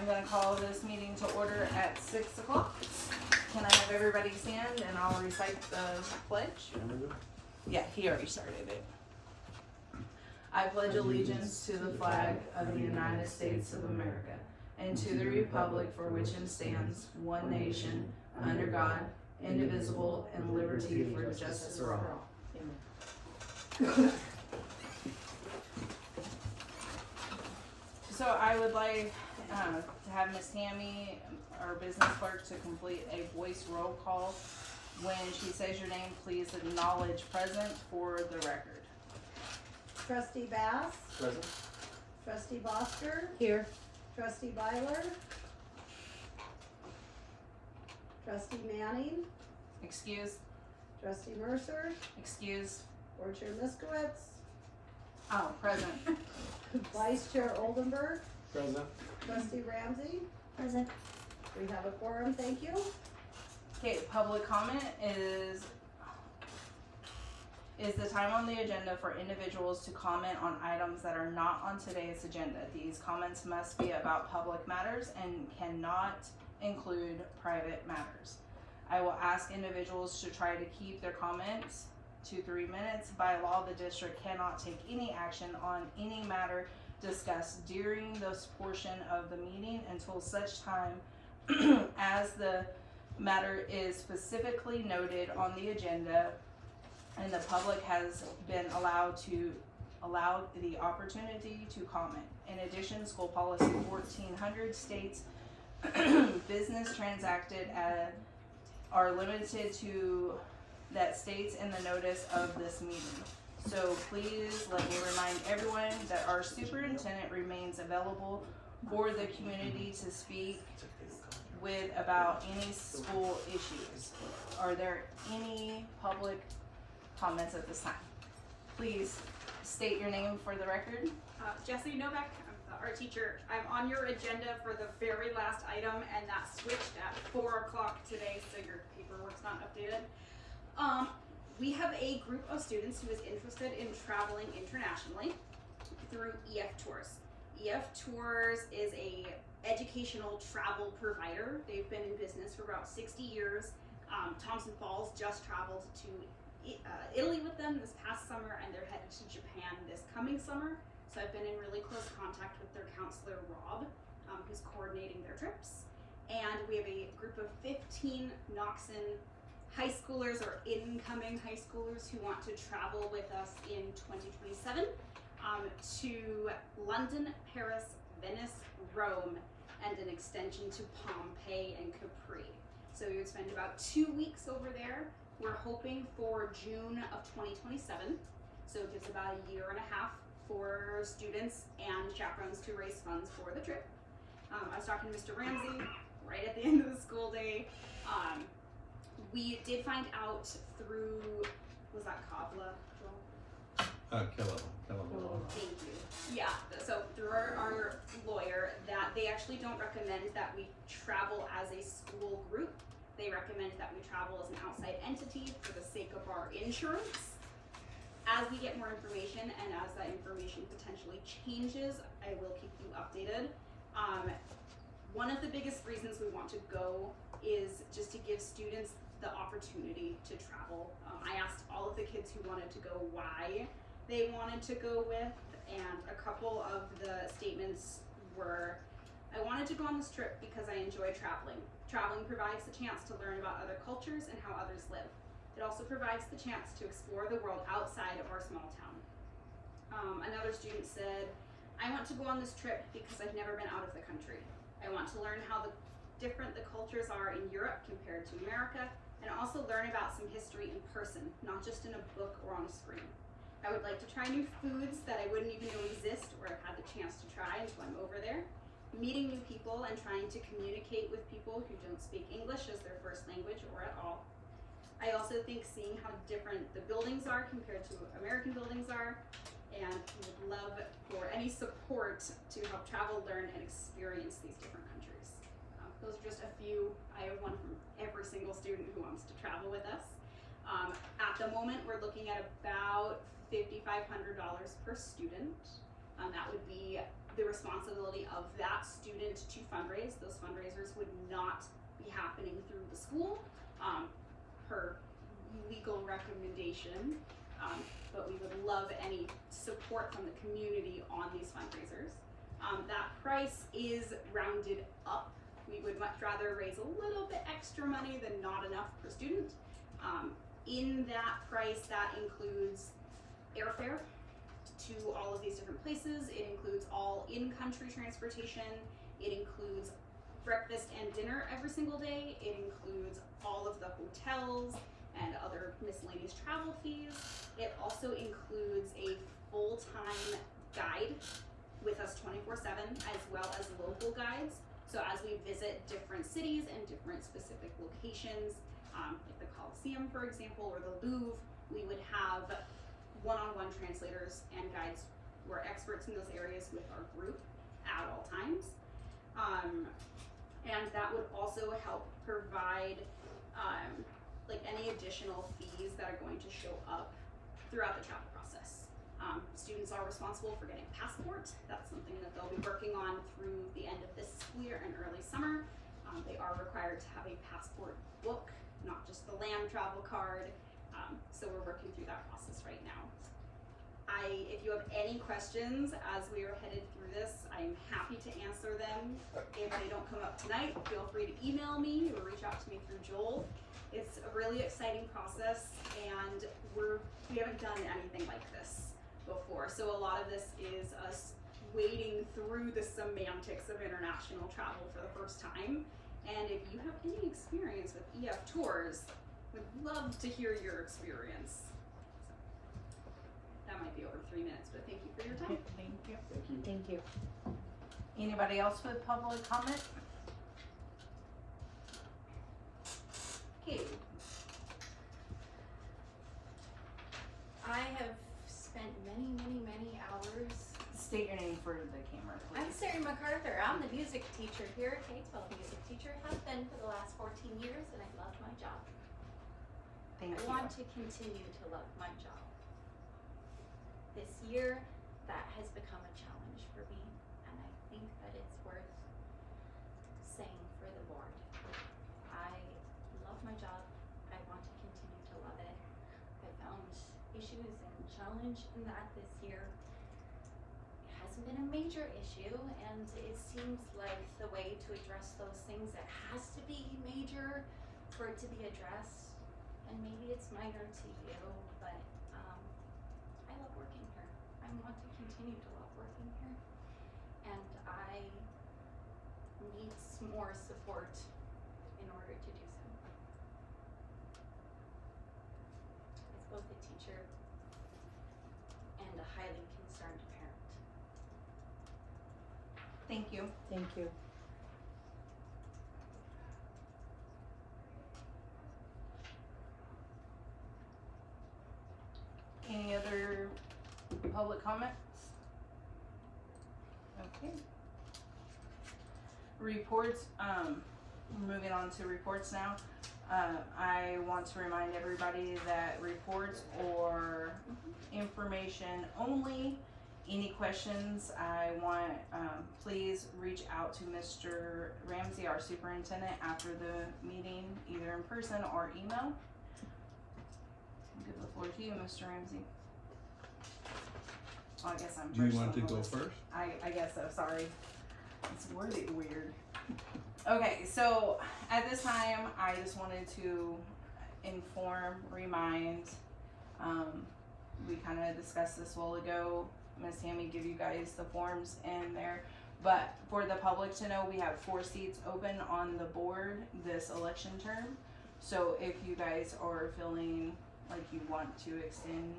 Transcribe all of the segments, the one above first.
I'm gonna call this meeting to order at 6 o'clock. Can I have everybody stand and I'll recite the pledge? Yeah, he already started it. I pledge allegiance to the flag of the United States of America and to the republic for which it stands, one nation, under God, indivisible, and liberty for justice for all. Amen. So I would like to have Miss Tammy, our business clerk, to complete a voice roll call. When she says your name, please acknowledge present for the record. Trustee Bass. Present. Trustee Bosker. Here. Trustee Byler. Trustee Manning. Excuse. Trustee Mercer. Excuse. Board Chair Miskowitz. Oh, present. Vice Chair Oldenburg. Present. Trustee Ramsey. Present. We have a quorum, thank you. Okay, public comment is the time on the agenda for individuals to comment on items that are not on today's agenda. These comments must be about public matters and cannot include private matters. I will ask individuals to try to keep their comments to 3 minutes. By law, the district cannot take any action on any matter discussed during this portion of the meeting until such time as the matter is specifically noted on the agenda and the public has been allowed the opportunity to comment. In addition, school policy 1400 states business transacted are limited to that states in the notice of this meeting. So please let me remind everyone that our superintendent remains available for the community to speak with about any school issues. Are there any public comments at this time? Please state your name for the record. Jessie Novak, I'm the art teacher. I'm on your agenda for the very last item, and that switched at 4 o'clock today, so your paperwork's not updated. We have a group of students who is interested in traveling internationally through EF Tours. EF Tours is a educational travel provider. They've been in business for about 60 years. Thompson Falls just traveled to Italy with them this past summer, and they're headed to Japan this coming summer. So I've been in really close contact with their counselor, Rob, who's coordinating their trips. And we have a group of 15 Knoxon high schoolers or incoming high schoolers who want to travel with us in 2027 to London, Paris, Venice, Rome, and an extension to Pompeii and Capri. So we would spend about 2 weeks over there. We're hoping for June of 2027. So it gives about a year and a half for students and chaperones to raise funds for the trip. I was talking to Mr. Ramsey right at the end of the school day. We did find out through, was that Kavla? Killa. Thank you. Yeah, so through our lawyer, that they actually don't recommend that we travel as a school group. They recommend that we travel as an outside entity for the sake of our insurance. As we get more information and as that information potentially changes, I will keep you updated. One of the biggest reasons we want to go is just to give students the opportunity to travel. I asked all of the kids who wanted to go why they wanted to go with, and a couple of the statements were, I wanted to go on this trip because I enjoy traveling. Traveling provides the chance to learn about other cultures and how others live. It also provides the chance to explore the world outside of our small town. Another student said, I want to go on this trip because I've never been out of the country. I want to learn how different the cultures are in Europe compared to America, and also learn about some history in person, not just in a book or on a screen. I would like to try new foods that I wouldn't even know exist or have had the chance to try until I'm over there. Meeting new people and trying to communicate with people who don't speak English as their first language or at all. I also think seeing how different the buildings are compared to American buildings are, and would love for any support to help travel, learn, and experience these different countries. Those are just a few. I have one from every single student who wants to travel with us. At the moment, we're looking at about $5,500 per student. That would be the responsibility of that student to fundraise. Those fundraisers would not be happening through the school, per legal recommendation, but we would love any support from the community on these fundraisers. That price is rounded up. We would much rather raise a little bit extra money than not enough per student. In that price, that includes airfare to all of these different places. It includes all in-country transportation. It includes breakfast and dinner every single day. It includes all of the hotels and other miscellaneous travel fees. It also includes a full-time guide with us 24/7, as well as local guides. So as we visit different cities and different specific locations, like the Colosseum, for example, or the Louvre, we would have one-on-one translators and guides who are experts in those areas with our group at all times. And that would also help provide like any additional fees that are going to show up throughout the travel process. Students are responsible for getting a passport. That's something that they'll be working on through the end of this school year and early summer. They are required to have a passport book, not just the land travel card. So we're working through that process right now. If you have any questions as we are headed through this, I'm happy to answer them. If they don't come up tonight, feel free to email me or reach out to me through Joel. It's a really exciting process, and we haven't done anything like this before. So a lot of this is us wading through the semantics of international travel for the first time. And if you have any experience with EF Tours, would love to hear your experience. That might be over 3 minutes, but thank you for your time. Thank you. Thank you. Thank you. Anybody else with public comment? Okay, I have spent many hours. state your name for the camera, I'm please. Sarah MacArthur. I'm the music teacher here, K-12 music teacher. Have been for the last 14 years, and I love my job. Thank I you. want to continue to love my job. This year, that has become a challenge for me, and I think that it's worth saying for the board. I love my job. I want to continue to love it. I found issues and challenge in that this year. It hasn't been a major issue, and it seems like the way to address those things, it has to be major for it to be addressed. And maybe it's minor to you, but I love working here. I want to continue to love working here. And I need some more support in order to do so. As both a teacher and a highly concerned parent. Thank you. Thank you. Any other public comments? Okay. Reports, moving on to reports now. I want to remind everybody that reports or information only. Any questions, I want, please reach out to Mr. Ramsey, our superintendent, after the meeting, either in person or email. I'll give the floor to you, Mr. Ramsey. Oh, I guess I'm Do you first want on to the go list. first? I guess so, sorry. It's worded weird. Okay, so at this time, I just wanted to inform, remind, we kind of discussed this a while ago. Miss Tammy give you guys the forms in there. But for the public to know, we have 4 seats open on the board this election term. So if you guys are feeling like you want to extend,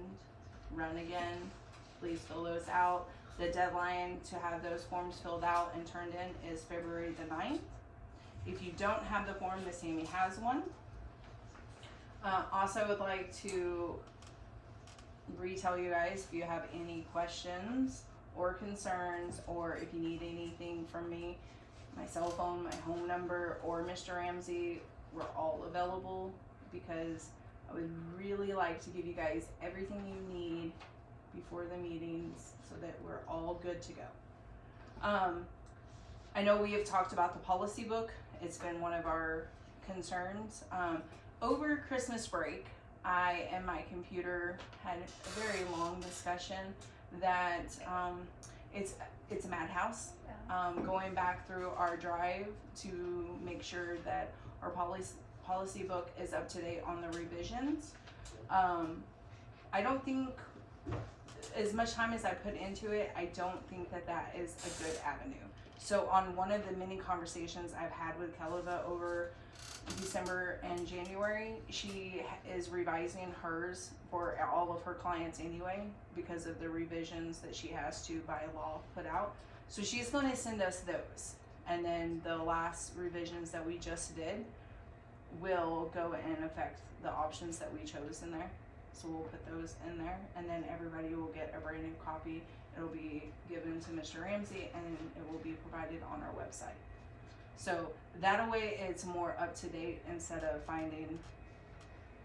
run again, please fill those out. The deadline to have those forms filled out and turned in is February the 9th. If you don't have the form, Miss Tammy has one. Also would like to retell you guys, if you have any questions or concerns, or if you need anything from me, my cell phone, my home number, or Mr. Ramsey, we're all available, because I would really like to give you guys everything you need before the meetings so that we're all good to go. I know we have talked about the policy book. It's been one of our concerns. Over Christmas break, I and my computer had a very long discussion that it's a madhouse. Going back through our drive to make sure that our policy book is up to date on the revisions. I don't think, as much time as I put into it, I don't think that that is a good avenue. So on one of the many conversations I've had with Keleva over December and January, she is revising hers for all of her clients anyway because of the revisions that she has to by law put out. So she's going to send us those, and then the last revisions that we just did will go and affect the options that we chose in there. So we'll put those in there, and then everybody will get a brand new copy. It'll be given to Mr. Ramsey, and it will be provided on our website. So that way it's more up to date instead of finding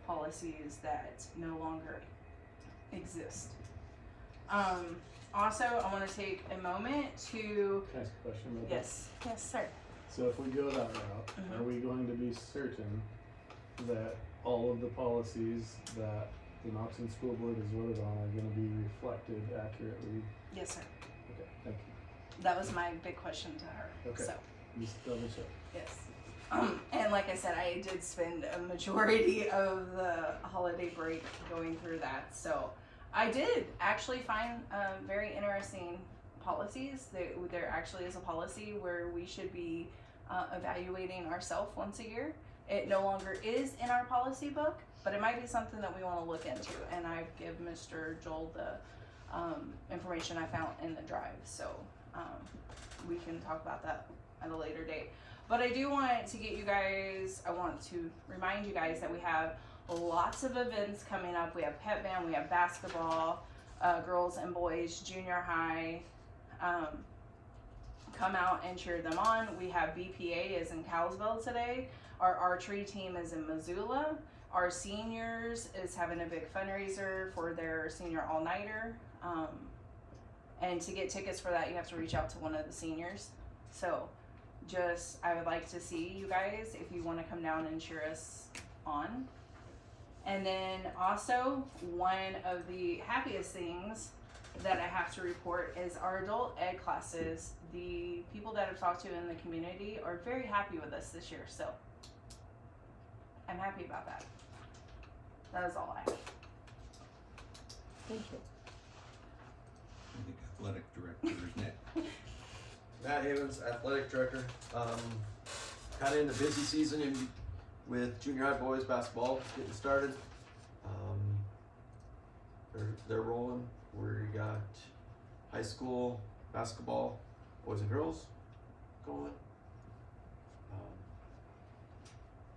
policies that no longer exist. Also, I want to take a moment to, Can I ask a question about yes, sir. that? So if we go that route, Mhm. are we going to be certain that all of the policies that the Knoxon School Board has voted on are gonna be reflected accurately? Yes, sir. Okay, thank you. That was my big question to her. Okay. So, Just double check. yes. And like I said, I did spend a majority of the holiday break going through that. So I did actually find very interesting policies. There actually is a policy where we should be evaluating ourselves once a year. It no longer is in our policy book, but it might be something that we want to look into. And I give Mr. Joel the information I found in the drive. So we can talk about that at a later date. But I do want to get you guys, I want to remind you guys that we have lots of events coming up. We have pep band, we have basketball, girls and boys, junior high. Come out and cheer them on. We have BPA is in Kalispell today. Our archery team is in Missoula. Our seniors is having a big fundraiser for their senior all-nighter. And to get tickets for that, you have to reach out to one of the seniors. So I would like to see you guys if you want to come down and cheer us on. And then also, one of the happiest things that I have to report is our adult ed classes. The people that I've talked to in the community are very happy with us this year, so I'm happy about that. That is all I have. Thank you. I think athletic director is next. Matt Havens, athletic director. Kind of in the busy season with junior high boys basketball getting started. They're rolling. We got high school basketball, boys and girls going.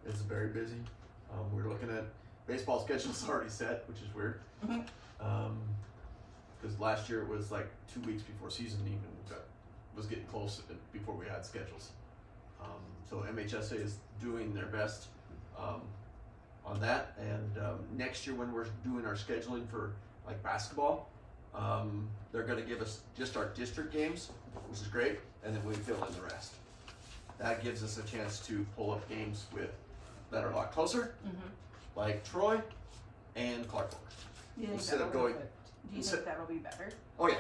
It's very busy. We're looking at baseball schedules already set, which is weird. Because last year it was like 2 weeks before season even was getting close before we had schedules. So MHSA is doing their best on that, and next year when we're doing our scheduling for like basketball, they're going to give us just our district games, which is great, and then we fill in the rest. That gives us a chance to pull up games that are a lot closer, like Troy and Clark. Do you think Instead of that'll going, Do you think that'll be better? oh yeah,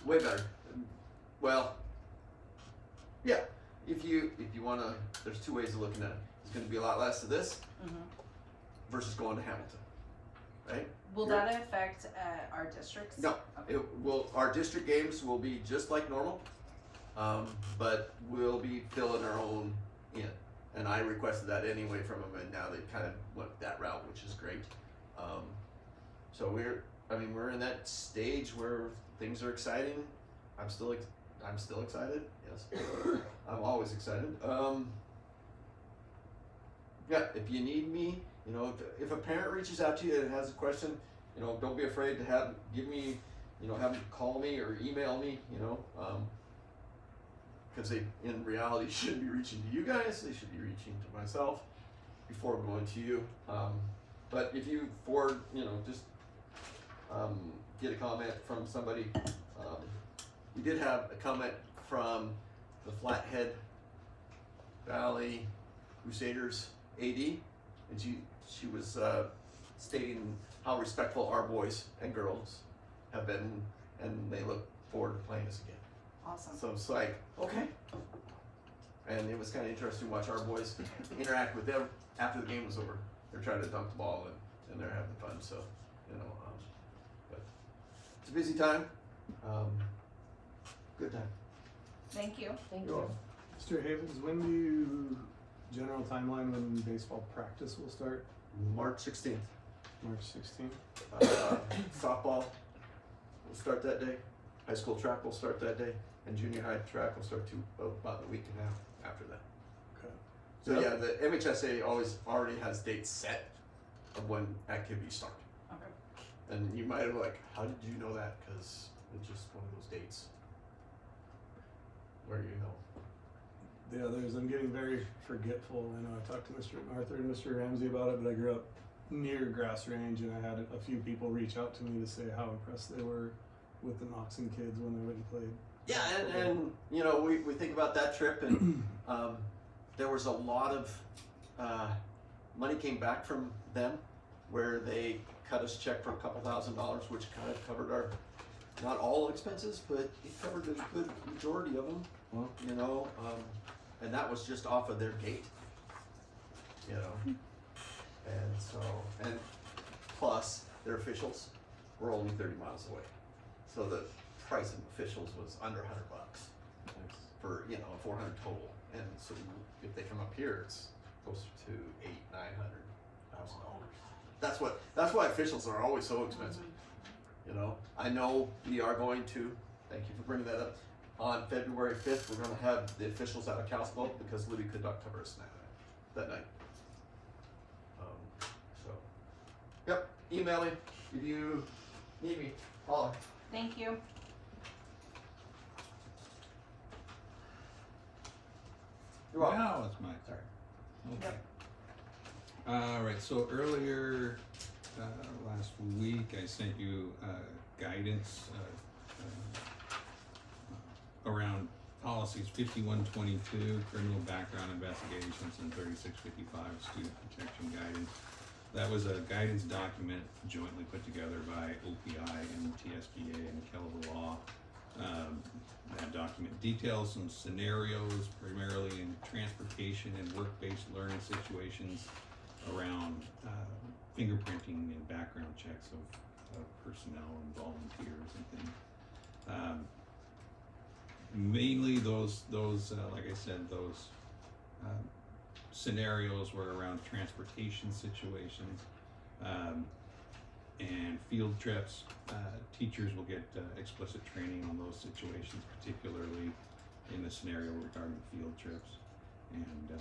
way better. Well, yeah. If you wanna, there's two ways of looking at it. It's gonna be a lot less of this versus going to Hamilton, right? Will You're- that affect our districts? No, Okay. it will. Our district games will be just like normal, but we'll be filling our own in. And I requested that anyway from them, and now they kind of went that route, which is great. So we're in that stage where things are exciting. I'm still excited. Yes, I'm always excited. Yeah, if you need me, if a parent reaches out to you and has a question, don't be afraid to have them call me or email me. Because they, in reality, shouldn't be reaching to you guys. They should be reaching to myself before going to you. But if you get a comment from somebody. We did have a comment from the Flathead Valley Crusaders AD, and she was stating how respectful our boys and girls have been, and they look forward to playing us again. Awesome. So it's like, okay. And it was kind of interesting to watch our boys interact with them after the game was over. They're trying to dunk the ball and they're having fun. So, but it's a busy time. Good time. Thank you. Thank You're you. welcome. Mr. Havens, when do you, general timeline when baseball practice will start? March 16th. March 16th? Softball will start that day. High school track will start that day. And junior high track will start about a week and a half after that. Okay. So Yep. yeah, the MHSA already has dates set of when activities start. Okay. And you might have like, how did you know that? Because it's just one of those dates where you know. The others, I'm getting very forgetful. I know I talked to Mr. Arthur and Mr. Ramsey about it, but I grew up near Grass Range, and I had a few people reach out to me to say how impressed they were with the Knoxon kids when they went and played. Yeah, and you know, we think about that trip, and there was a lot of money came back from them where they cut us a check for a couple $1,000s, which kind of covered our, not all expenses, but it covered a good majority of them. Well, You know, and that was just off of their gate. You know, and so, and plus their officials were only 30 miles away, so the price of officials was under $100 for, you know, 400 total. And so if they come up here, it's closer to $800,000-$900,000. That's why officials are always so expensive. You know, I know we are going to, thank you for bringing that up, on February 5th, we're going to have the officials out of Kalispell because Libby could not cover us that night. So, yep, email me if you need me. Holler. Thank you. You're welcome. Now it's my turn. Okay. All right, so earlier last week, I sent you guidance around policies 5122, criminal background investigations, and 3655, student protection guidance. That was a guidance document jointly put together by OPI and TSBA and Kelleher Law. That document details some scenarios, primarily in transportation and work-based learning situations, around fingerprinting and background checks of personnel and volunteers and things. Mainly those like I said, those scenarios were around transportation situations and field trips. Teachers will get explicit training on those situations, particularly in the scenario regarding field trips. And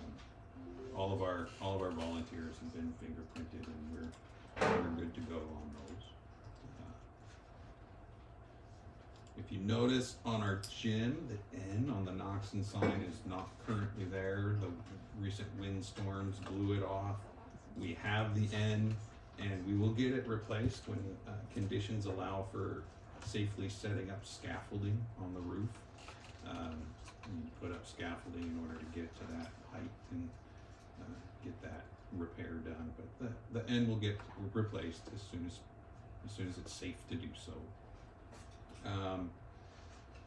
all of our volunteers have been fingerprinted, and we're good to go on those. If you notice on our gym, the N on the Knoxon sign is not currently there. The recent windstorms blew it off. We have the N, and we will get it replaced when conditions allow for safely setting up scaffolding on the roof. You put up scaffolding in order to get to that height and get that repair done. But the N will get replaced as soon as it's safe to do so.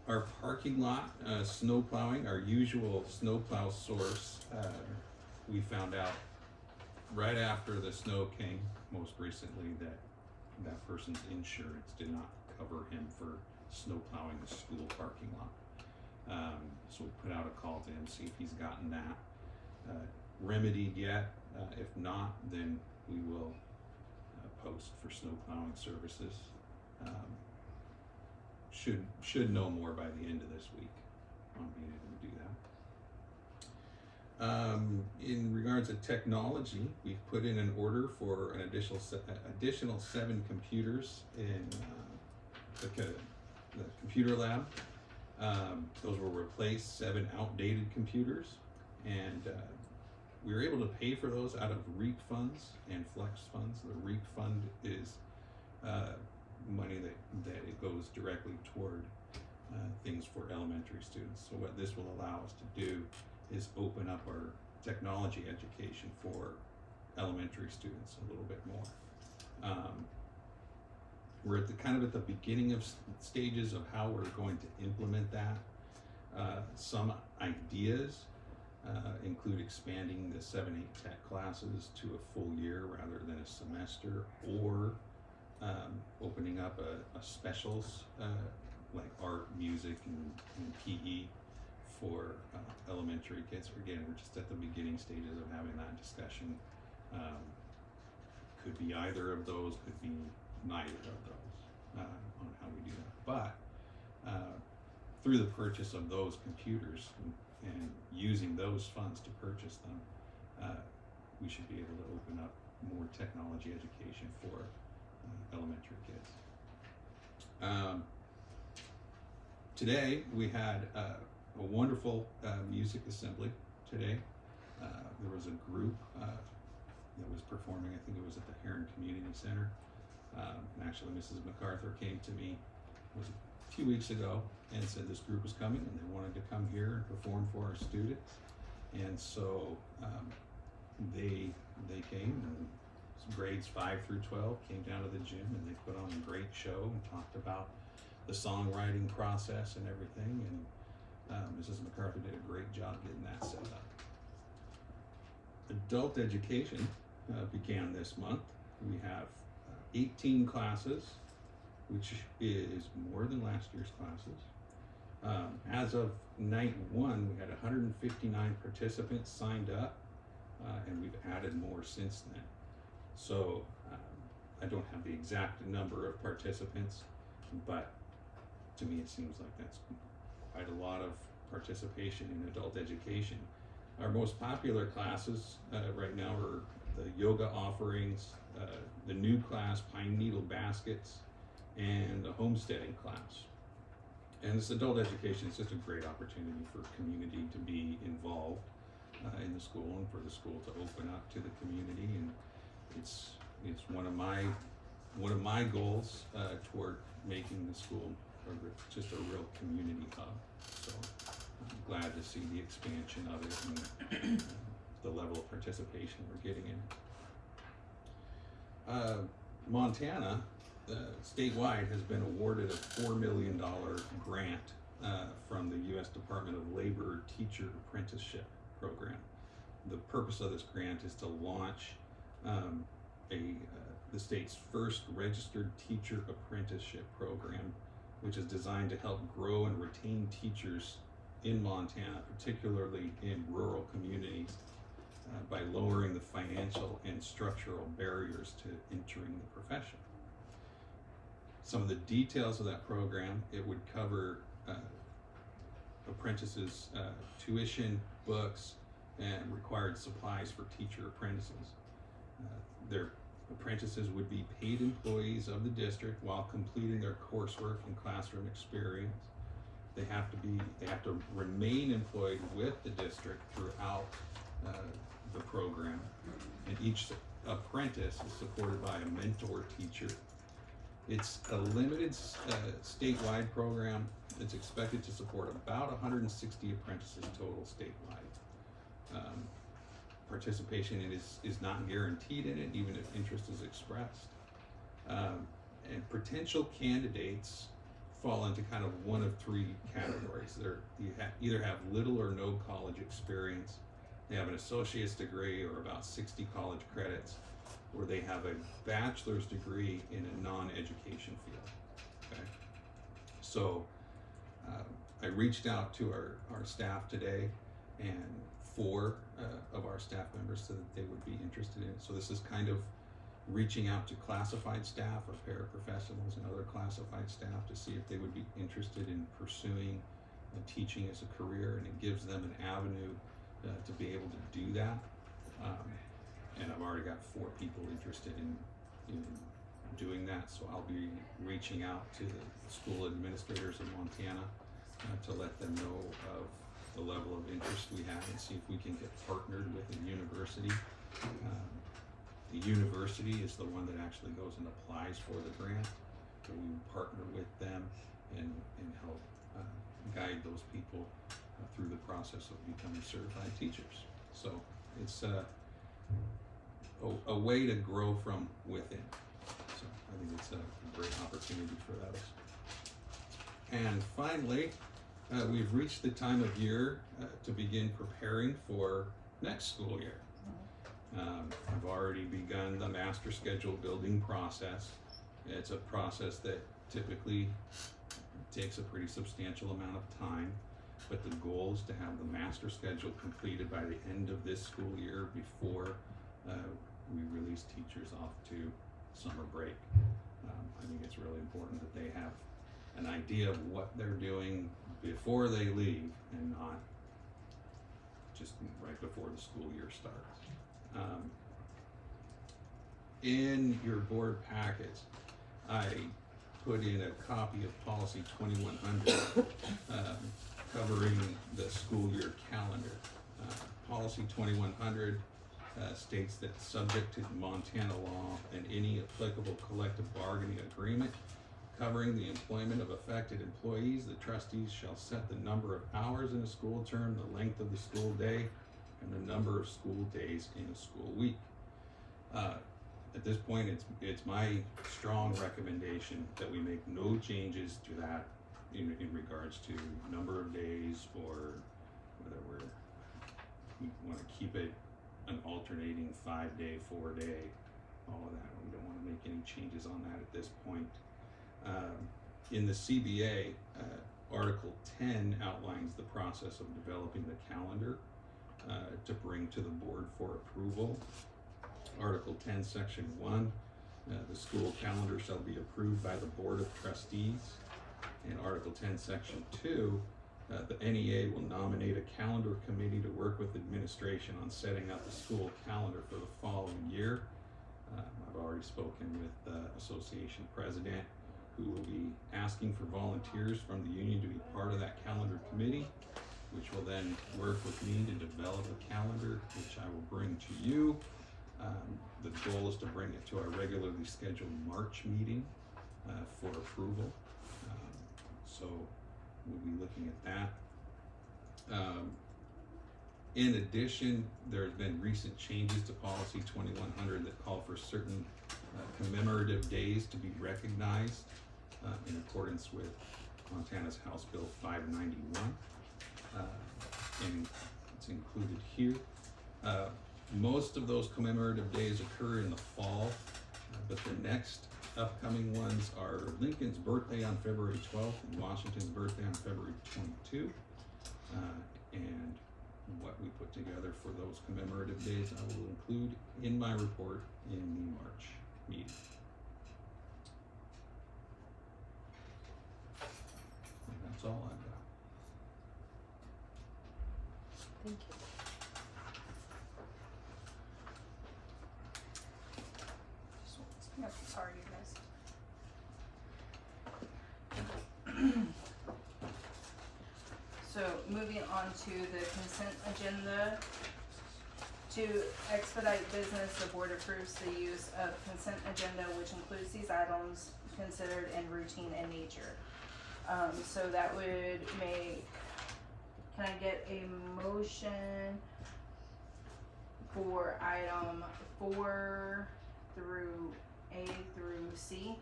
Our parking lot, snow plowing, our usual snow plow source, we found out right after the snow came, most recently, that person's insurance did not cover him for snow plowing the school parking lot. So we put out a call to him, see if he's gotten that remedied yet. If not, then we will post for snow plowing services. Should know more by the end of this week on being able to do that. In regards to technology, we've put in an order for an additional 7 computers in the computer lab. Those will replace 7 outdated computers, and we were able to pay for those out of REAP funds and flex funds. The REAP fund is money that it goes directly toward things for elementary students. So what this will allow us to do is open up our technology education for elementary students a little bit more. We're at the beginning of stages of how we're going to implement that. Some ideas include expanding the 7-8 tech classes to a full year rather than a semester, or opening up a specials like art, music, and PE for elementary kids. Again, we're just at the beginning stages of having that discussion. Could be either of those, could be neither of those on how we do that. But through the purchase of those computers and using those funds to purchase them, we should be able to open up more technology education for elementary kids. Today we had a wonderful music assembly today. There was a group that was performing, I think it was at the Heron Community Center. And actually Mrs. MacArthur came to me, it was a few weeks ago, and said this group was coming and they wanted to come here and perform for our students. And so they came, and grades 5 through 12 came down to the gym, and they put on a great show and talked about the songwriting process and everything. And Mrs. MacArthur did a great job getting that set up. Adult education began this month. We have 18 classes, which is more than last year's classes. As of night 1, we had 159 participants signed up, and we've added more since then. So I don't have the exact number of participants, but to me it seems like that's quite a lot of participation in adult education. Our most popular classes right now are the yoga offerings, the new class, Pine Needle Baskets, and the homesteading class. And this adult education is just a great opportunity for community to be involved in the school, and for the school to open up to the community. And it's one of my goals toward making the school just a real community hub. So I'm glad to see the expansion of it and the level of participation we're getting in. Montana, statewide, has been awarded a $4 million grant from the U.S. Department of Labor Teacher Apprenticeship Program. The purpose of this grant is to launch the state's first registered teacher apprenticeship program, which is designed to help grow and retain teachers in Montana, particularly in rural communities, by lowering the financial and structural barriers to entering the profession. Some of the details of that program: it would cover apprentices' tuition, books, and required supplies for teacher apprentices. Their apprentices would be paid employees of the district while completing their coursework and classroom experience. They have to remain employed with the district throughout the program, and each apprentice is supported by a mentor teacher. It's a limited statewide program. It's expected to support about 160 apprentices total statewide. Participation in it is not guaranteed in it, even if interest is expressed. And potential candidates fall into kind of one of 3 categories. You either have little or no college experience, they have an associate's degree or about 60 college credits, or they have a bachelor's degree in a non-education field. Okay? So I reached out to our staff today, and 4 of our staff members said that they would be interested in it. So this is kind of reaching out to classified staff or paraprofessionals and other classified staff to see if they would be interested in pursuing teaching as a career, and it gives them an avenue to be able to do that. And I've already got 4 people interested in doing that, so I'll be reaching out to the school administrators in Montana to let them know of the level of interest we have and see if we can get partnered with a university. The university is the one that actually goes and applies for the grant, so we partner with them and help guide those people through the process of becoming certified teachers. So it's a way to grow from within. So I think it's a great opportunity for those. And finally, we've reached the time of year to begin preparing for next school year. I've already begun the master schedule building process. It's a process that typically takes a pretty substantial amount of time, but the goal is to have the master schedule completed by the end of this school year before we release teachers off to summer break. I think it's really important that they have an idea of what they're doing before they leave and not just right before the school year starts. In your board packets, I put in a copy of policy 2100 covering the school year calendar. Policy 2100 states that subject to Montana law and any applicable collective bargaining agreement covering the employment of affected employees, the trustees shall set the number of hours in a school term, the length of the school day, and the number of school days in a school week. At this point, it's my strong recommendation that we make no changes to that in regards to number of days or whether we want to keep it an alternating 5-day, 4-day, all of that. We don't want to make any changes on that at this point. In the CBA, Article 10 outlines the process of developing the calendar to bring to the board for approval. Article 10, Section 1, the school calendar shall be approved by the Board of Trustees. In Article 10, Section 2, the NEA will nominate a calendar committee to work with administration on setting up a school calendar for the following year. I've already spoken with the association president, who will be asking for volunteers from the union to be part of that calendar committee, which will then work with me to develop a calendar, which I will bring to you. The goal is to bring it to our regularly scheduled March meeting for approval. So we'll be looking at that. In addition, there have been recent changes to policy 2100 that call for certain commemorative days to be recognized in accordance with Montana's House Bill 591, and it's included here. Most of those commemorative days occur in the fall, but the next upcoming ones are Lincoln's birthday on February 12th and Washington's birthday on February 22. And what we put together for those commemorative days I will include in my report in the March meeting. And that's all I've got. Thank you. Yep, sorry, you guys. So moving on to the consent agenda. To expedite business, the board approves the use of consent agenda, which includes these items considered in routine in nature. So that would make, can I get a motion for item 4 through A through C?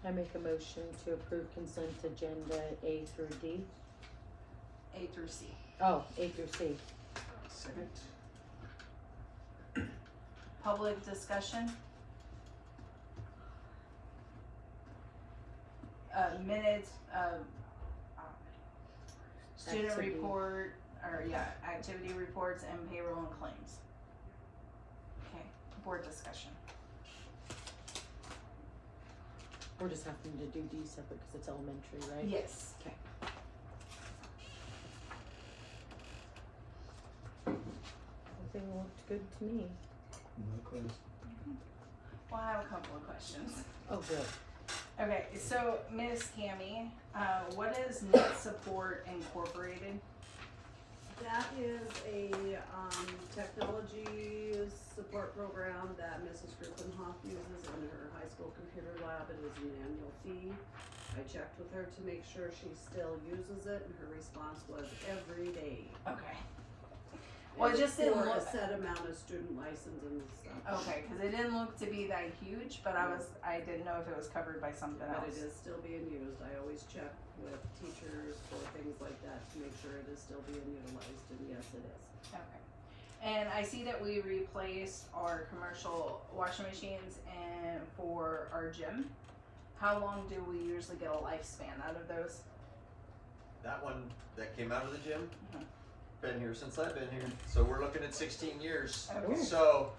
I make a motion to approve consent agenda A through D. A through C. Oh, A through C. Second. Public discussion. Minutes, student Activity. report, activity reports and payroll and claims. Okay, board discussion. We're just having to do D separate because it's elementary, right? Yes. Okay. Everything looked good to me. No question. Well, I have a couple of questions. Oh, good. Okay, so Ms. Cammy, what is Net Support Incorporated? That is a technology support support program that Mrs. Gruppenhoff uses in her high school computer lab. It is an annual fee. I checked with her to make sure she still uses it, and her response was every day. Okay. Well, it just didn't For a look, set amount of student license and stuff. okay, cause it didn't look to be that huge, but I didn't know if it was covered by something But else. it is still being used. I always check with teachers for things like that to make sure it is still being utilized, and yes, it is. Okay. And I see that we replaced our commercial washing machines and for our gym. How long do we usually get a lifespan out of those? That one that came out of the gym, Mhm. been here since I've been here, so we're looking at 16 years. Okay. So,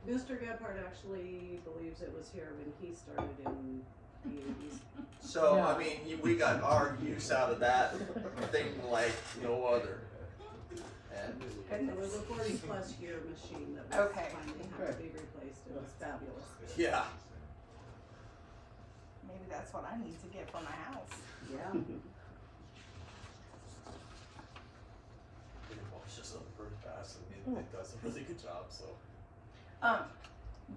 Mr. Gebhardt actually believes it was here when he started in the 80s. so Yeah. I mean, we got our use out of that thing like no other. And It was a 40-plus year machine that was Okay. finally had to be replaced. It was fabulous. yeah, Maybe that's what I need to get for my house. Yeah. it washes them pretty fast, and it does a really good job. So,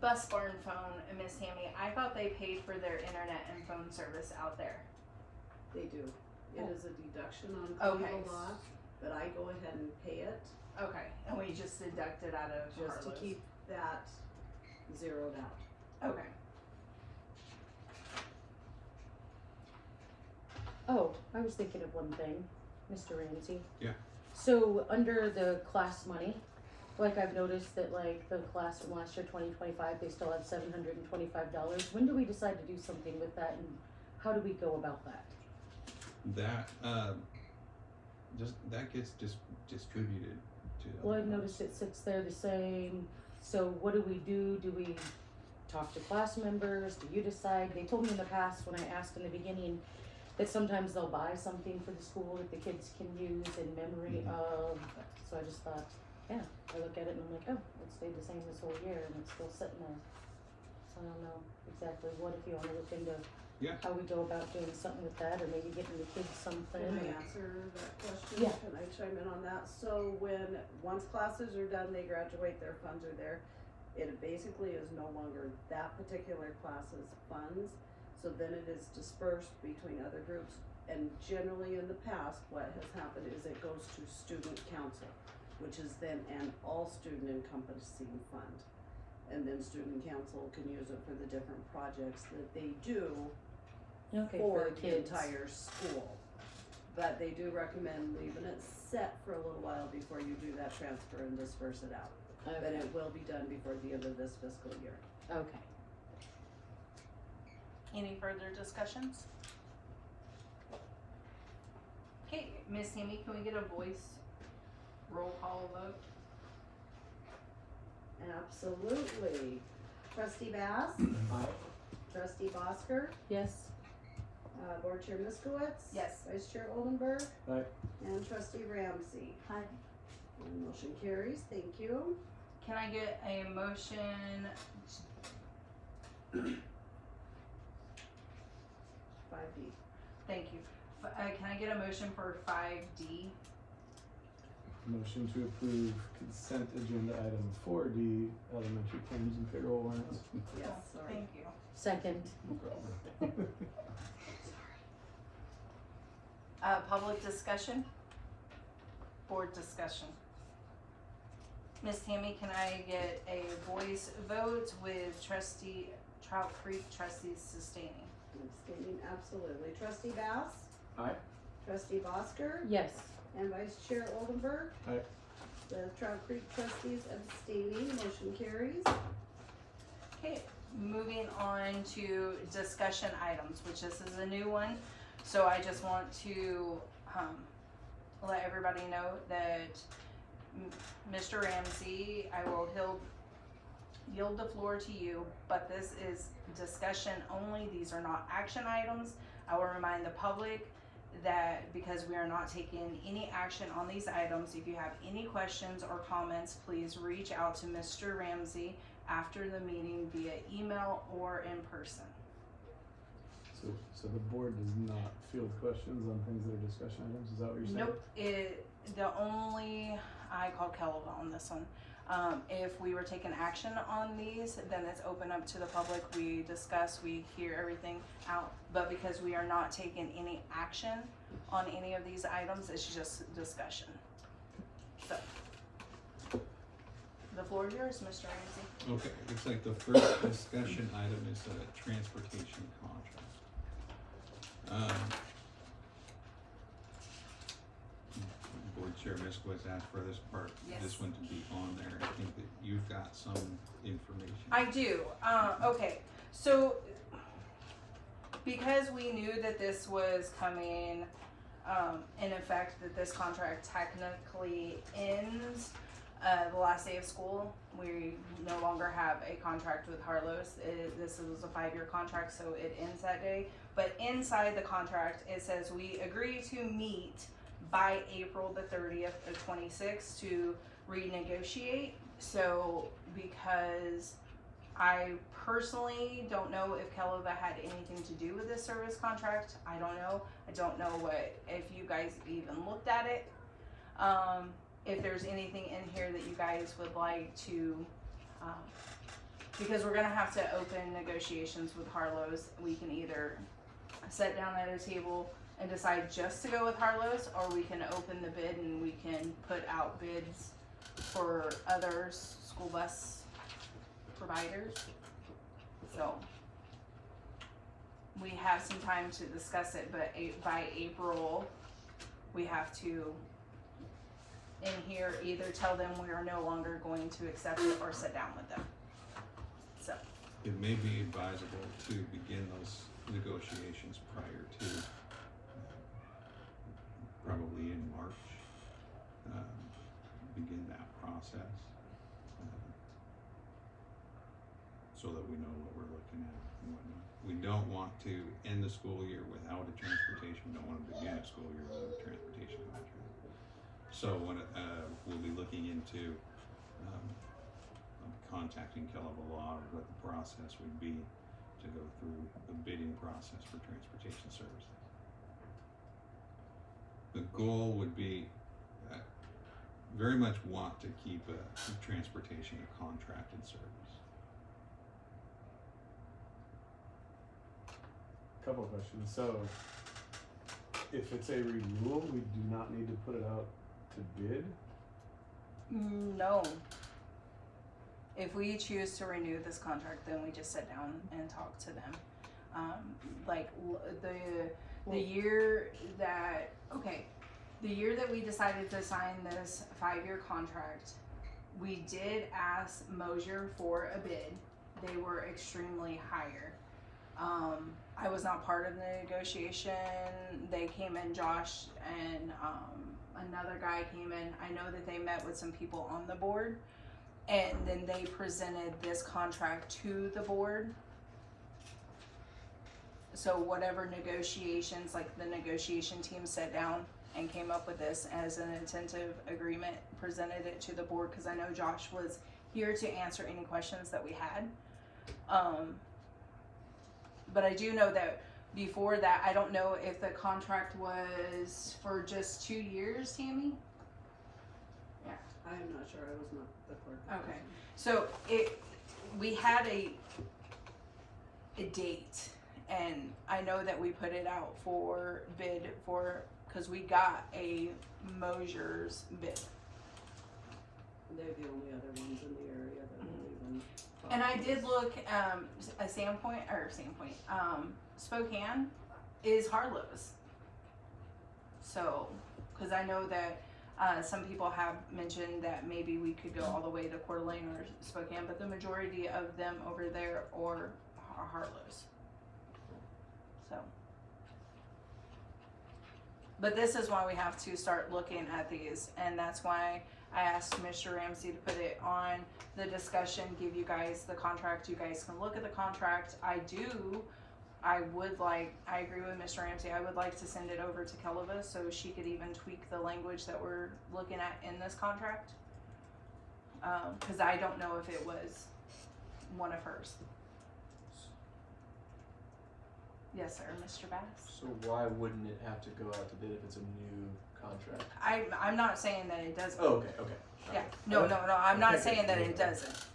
Bus Barn Phone, Miss Tammy, I thought they paid for their internet and phone service out there. They do. It is a deduction on Okay. cable law, but I go ahead and pay it Okay, and we just deduct it out of just to Harlow's. keep that zeroed out. Okay. Oh, I was thinking of one thing, Mr. Ramsey. Yeah. So under the class money, like I've noticed that like the class from last year, 2025, they still have $725. When do we decide to do something with that, and how do we go about that? That, that gets distributed to. Well, other I've noticed it sits there the same. So what do? Do we talk to class members? Do you decide? They told me in the past when I asked in the beginning that sometimes they'll buy something for the school that the kids can use in memory of. So I just thought, yeah, I look at it and I'm like, oh, it stayed the same this whole year and it's still sitting there. So I don't know exactly what, if you wanna look into Yeah. how we go about doing something with that, or maybe getting the kids something. Can I or- answer that question? Yeah. Can I chime in on that? So once classes are done, they graduate, their funds are there. It basically is no longer that particular class's funds. So then it is dispersed between other groups. And generally in the past, what has happened is it goes to student council, which is then an all student encompassing fund. And then student council can use it for the different projects that they do Okay, for the the kids. entire school. But they do recommend leaving it set for a little while before you do that transfer and disperse it out. But Okay, it will be done before the end of this fiscal year. okay. Any further discussions? Okay, Miss Tammy, can we get a voice roll call vote? Absolutely. Trustee Bass? Trustee Bosker? Yes, Board Chair Miskowitz? Yes. Vice Chair Oldenburg? Aye. And Trustee Ramsey? Aye. And motion carries, thank you. Can I get a motion? 5D. Thank you. Can I get a motion for 5D? Motion to approve consent agenda item 4D, elementary claims and payroll warrants. Yes, sorry. Thank you. second. No problem. Public discussion? Board discussion? Miss Tammy, can I get a voice vote with Trout Creek trustees sustaining? Abstaining, absolutely. Trustee Bass? Aye. Trustee Bosker? Yes, And Vice Chair Oldenburg? Aye. The Trout Creek trustees abstaining, motion carries. Okay, moving on to discussion items, which this is a new one. So I just want to, let everybody know that Mr. Ramsey, I will yield the floor to you, but this is discussion only. These are not action items. I will remind the public that because we are not taking any action on these items, if you have any questions or comments, please reach out to Mr. Ramsey after the meeting via email or in person. So the board does not field questions on things that are discussion items, is that what you're saying? Nope, the only, I called Kelva on this one. If we were taking action on these, then it's open up to the public. We discuss, we hear everything out. But because we are not taking any action on any of these items, it's just discussion. So, the floor is yours, Mr. Ramsey. Okay, looks like the first discussion item is a transportation contract. Board Chair Misko has asked for this part, Yes. this one to be on there. I think that you've got some information. I do. Okay, so because we knew that this was coming in effect, that this contract technically ends the last day of school. We no longer have a contract with Harlow's. This was a 5-year contract, so it ends that day. But inside the contract, it says we agree to meet by April the 30th of 26 to renegotiate. So because I personally don't know if Kelva had anything to do with this service contract, I don't know. I don't know if you guys even looked at it. If there's anything in here that you guys would like to, because we're gonna have to open negotiations with Harlow's. We can either sit down at a table and decide just to go with Harlow's, or we can open the bid and we can put out bids for other school bus providers. So we have some time to discuss it, but by April, we have to in here either tell them we are no longer going to accept it or sit down with them. So, It may be advisable to begin those negotiations prior to, probably in March, begin that process. So that we know what we're looking at and whatnot. We don't want to end the school year without a transportation, we don't want to begin a school year without a transportation contract. So when, we'll be looking into, contacting Kelva Law, or what the process would be to go through the bidding process for transportation services. The goal would be, very much want to keep transportation a contracted service. Couple of questions. So, if it's a renewal, we do not need to put it out to bid? no. If we choose to renew this contract, then we just sit down and talk to them. The year that, the year that we decided to sign this 5-year contract, we did ask Mosier for a bid. They were extremely higher. I was not part of the negotiation. They came in, Josh and another guy came in. I know that they met with some people on the board, and then they presented this contract to the board. So whatever negotiations, like the negotiation team sat down and came up with this as an intensive agreement, presented it to the board, because I know Josh was here to answer any questions that we had. But I do know that before that, I don't know if the contract was for just 2 years, Tammy? I'm not sure, I was not the clerk. Okay. So we had a date, and I know that we put it out for bid because we got a Mosier's bid. They're the only other ones in the area that will even. And I did look, Spokane is Harlow's. So, because I know that some people have mentioned that maybe we could go all the way to Coeur d'Alene or Spokane, but the majority of them over there are Harlow's. So, but this is why we have to start looking at these, and that's why I asked Mr. Ramsey to put it on the discussion, give you guys the contract. You guys can look at the contract. I agree with Mr. Ramsey. I would like to send it over to Kelva so she could even tweak the language that we're looking at in this contract. Because I don't know if it was one of hers. Yes, sir, Mr. Bass. So why wouldn't it have to go out to bid if it's a new contract. I'm not saying that it doesn't. Oh, okay. Yeah, no, I'm not Okay. saying that it doesn't.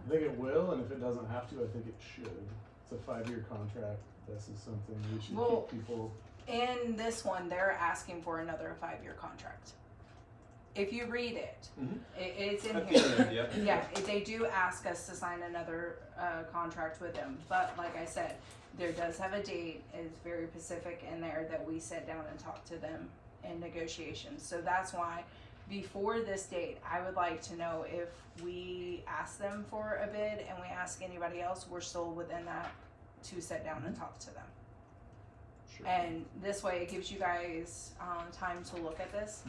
I think it will, and if it doesn't have to, I think it should. It's a 5-year contract. This is something we should Well- keep people. In this one, they're asking for another 5-year contract. If you read it, Mhm. it's in At the here. end, yeah. Yeah, they do ask us to sign another contract with them, but like I said, there does have a date. It's very specific in there that we sit down and talk to them in negotiations. So that's why before this date, I would like to know if we ask them for a bid and we ask anybody else, we're still within that to sit down and talk to them. Sure. And this way, it gives you guys time to look at this.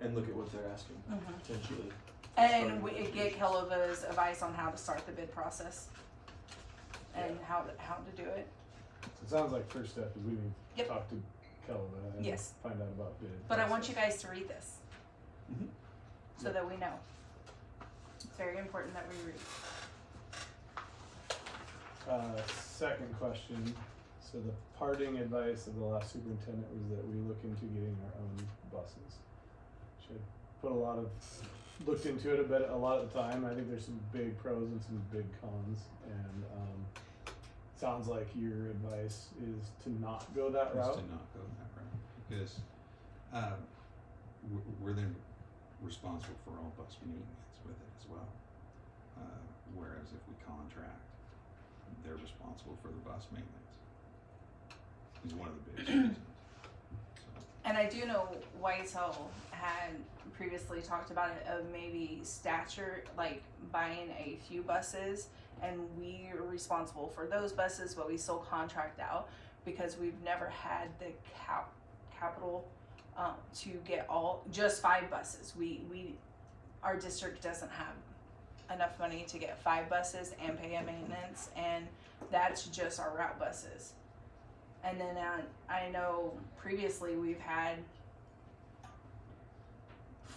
And look at what they're asking, Mm-hmm. potentially. And we get Kelova's advice on how to start the bid process and how to do it. So it sounds like first step is we need to Yep. talk to Kelva and Yes. find out about bid. But I want you process. guys to read this Mhm. so that we know. It's very important that we read. Second question. So the parting advice of the last superintendent was that we look into getting our own buses. Should put looked into it a lot of the time. I think there's some big pros and some big cons, and sounds like your advice is to not go that Is route. to not go that route, because we're then responsible for all bus maintenance with it as well. Whereas if we contract, they're responsible for the bus maintenance. Is one of the biggest reasons. So, And I do know Whitesell had previously talked about it of maybe stature, like buying a few buses, and we are responsible for those buses, but we still contract out because we've never had the capital to get just 5 buses. Our district doesn't have enough money to get 5 buses and pay a maintenance, and that's just our route buses. And then I know previously we've had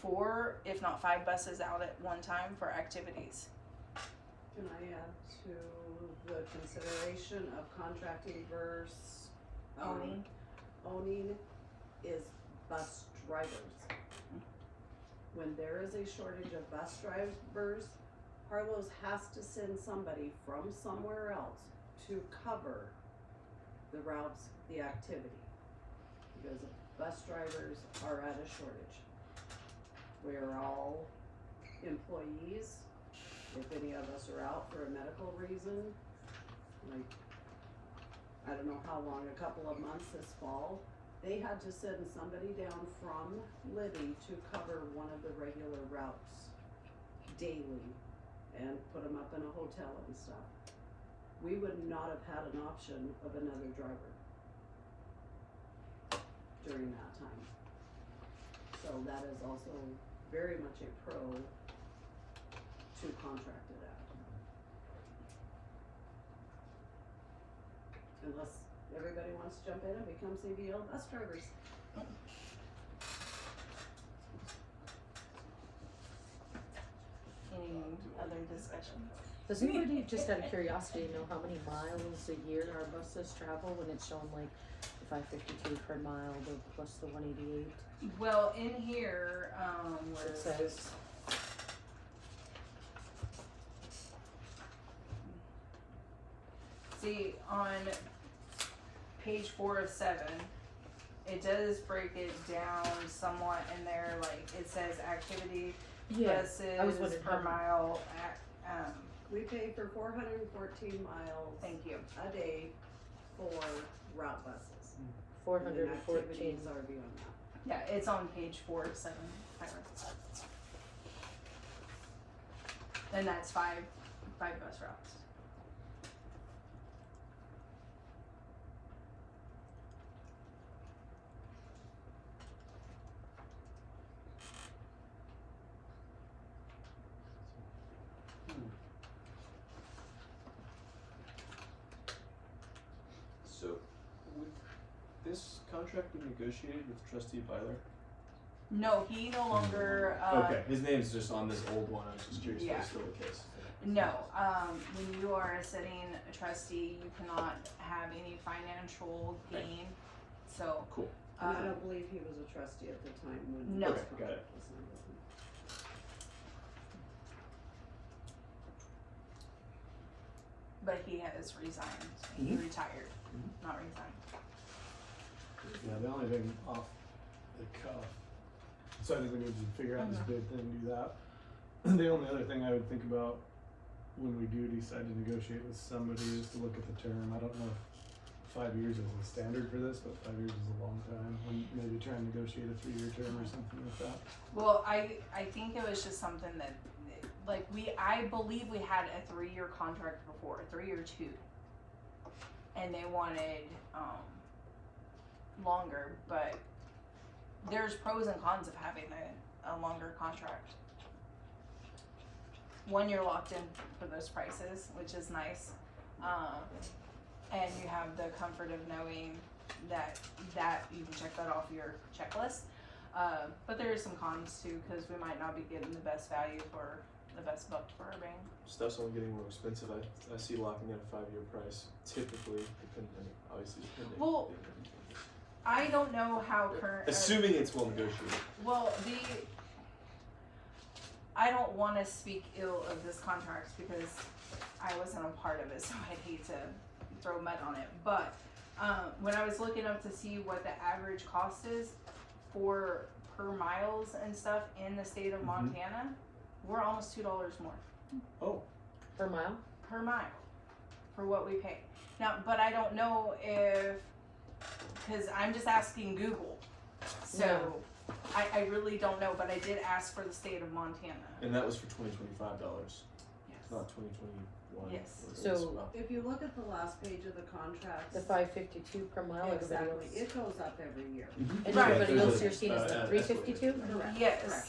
4, if not 5 buses out at one time for activities. Can I add to the consideration of contracting versus Owning. owning is bus drivers. When there is a shortage of bus drivers, Harlow's has to send somebody from somewhere else to cover the routes, the activity. Because bus drivers are at a shortage. We are all employees. If any of us are out for a medical reason, like, I don't know how long, a couple of months this fall, they had to send somebody down from Libby to cover one of the regular routes daily and put them up in a hotel and stuff. We would not have had an option of another driver during that time. So that is also very much a pro to contract it out. Unless everybody wants to jump in and become CBL bus drivers. Any other discussion? Does anybody, just out of curiosity, know how many miles a year our buses travel when it's shown like the 552 per mile, plus the 188? Well, in here, where It is says, it? See, on page 4 of 7, it does break it down somewhat in there, like it says activity yeah, buses I was wondering per how- mile, We pay for 414 miles thank you. a day for route buses. And 414. activities are beyond that. Yeah, it's on page 4 of 7, Tyra. And that's five bus routes. So, would this contract be negotiated with Trustee Byler? No, he no longer, Okay, his name's just on this old one, I was just curious if yeah. it's still the case. no, when you are a sitting trustee, you cannot have any financial gain. So, Cool. And I don't believe he was a trustee at the time when No. this Okay, got it. contract was signed with him. But he has resigned. He retired, not resigned. Yeah, the only thing off the cuff, so I think we need to figure out this bid thing, do that. The only other thing I would think about when we do decide to negotiate with somebody is to look at the term. I don't know if 5 years is the standard for this, but 5 years is a long time. When maybe try and negotiate a 3-year term or something like that. Well, I think it was just something that, like, I believe we had a 3-year contract before, 3 or 2. And they wanted, longer, but there's pros and cons of having a longer contract. One, you're locked in for those prices, which is nice. And you have the comfort of knowing that you can check that off your checklist. But there is some cons too, because we might not be getting the best value for the best buck for our bang. Stuff's only getting more expensive. I see locking in a 5-year price typically, obviously depending. Well, I don't know how current. Assuming it's well negotiated. Well, I don't want to speak ill of this contract because I wasn't a part of it, so I'd hate to throw mud on it. But when I was looking up to see what the average cost is for per miles and stuff in the state of Montana, we're almost $2 more Oh, Per mile? per mile for what we pay. Now, but I don't know if, because I'm just asking Google, so No. I really don't know, but I did ask for the state of Montana. and that was for $2025, Yes. not 2021. Yes. So- If you look at the last page of the contracts. The 552 per mile, everybody Exactly, else. it goes up every year. And Right. everybody There's else a- you're seeing is the escalator. 352? Correct. Yes, Correct,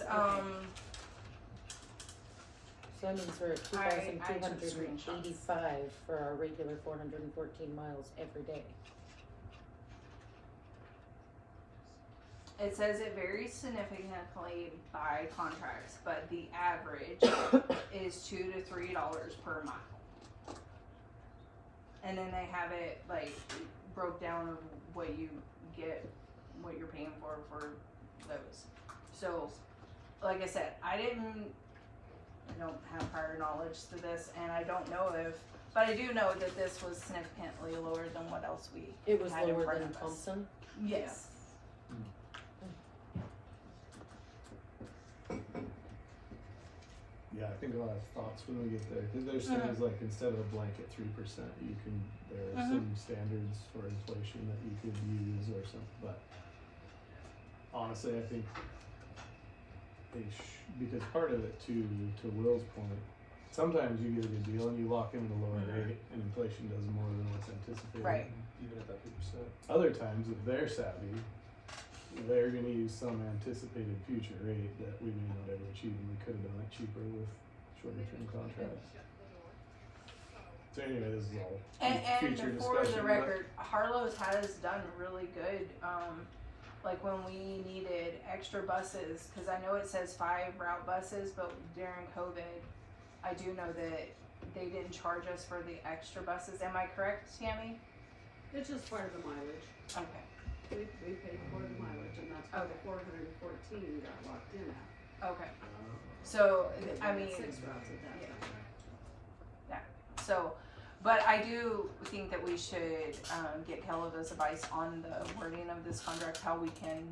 So that means we're at I took 2,285 for our regular 414 miles every day. it says it varies significantly by contracts, but the average is $2 to $3 per mile. And then they have it like broke down of what you get, what you're paying for those. So, like I said, I don't have prior knowledge to this, and I don't know but I do know that this was significantly lower than what else we It was had in lower front than of us. Thompson. Yes. Yeah, I think I'll have thoughts when we get there. Cause there's things like instead of a blanket 3%, you can, there are some standards for inflation that you could use or something, but honestly, I think because part of it too, to Will's point, sometimes you get a good deal and you lock in at a lower rate and inflation does more than what's anticipated. Right. Even at that 2%. Other times, if they're savvy, they're gonna use some anticipated future rate that we may not ever achieve, and we could have done it cheaper with shorter term contracts. So anyway, this is all And future for discussion. the record, Harlow's has done really good. Like when we needed extra buses, because I know it says 5 route buses, but during COVID, I do know that they didn't charge us for the extra buses. Am I correct, Tammy? It's just part of the mileage. Okay. We paid for the mileage, and that's why the 414 got locked in at. Okay. So Because I we had mean, 6 routes at that yeah. time. So, but I do think that we should get Kellogg's advice on the wording of this contract, how we can,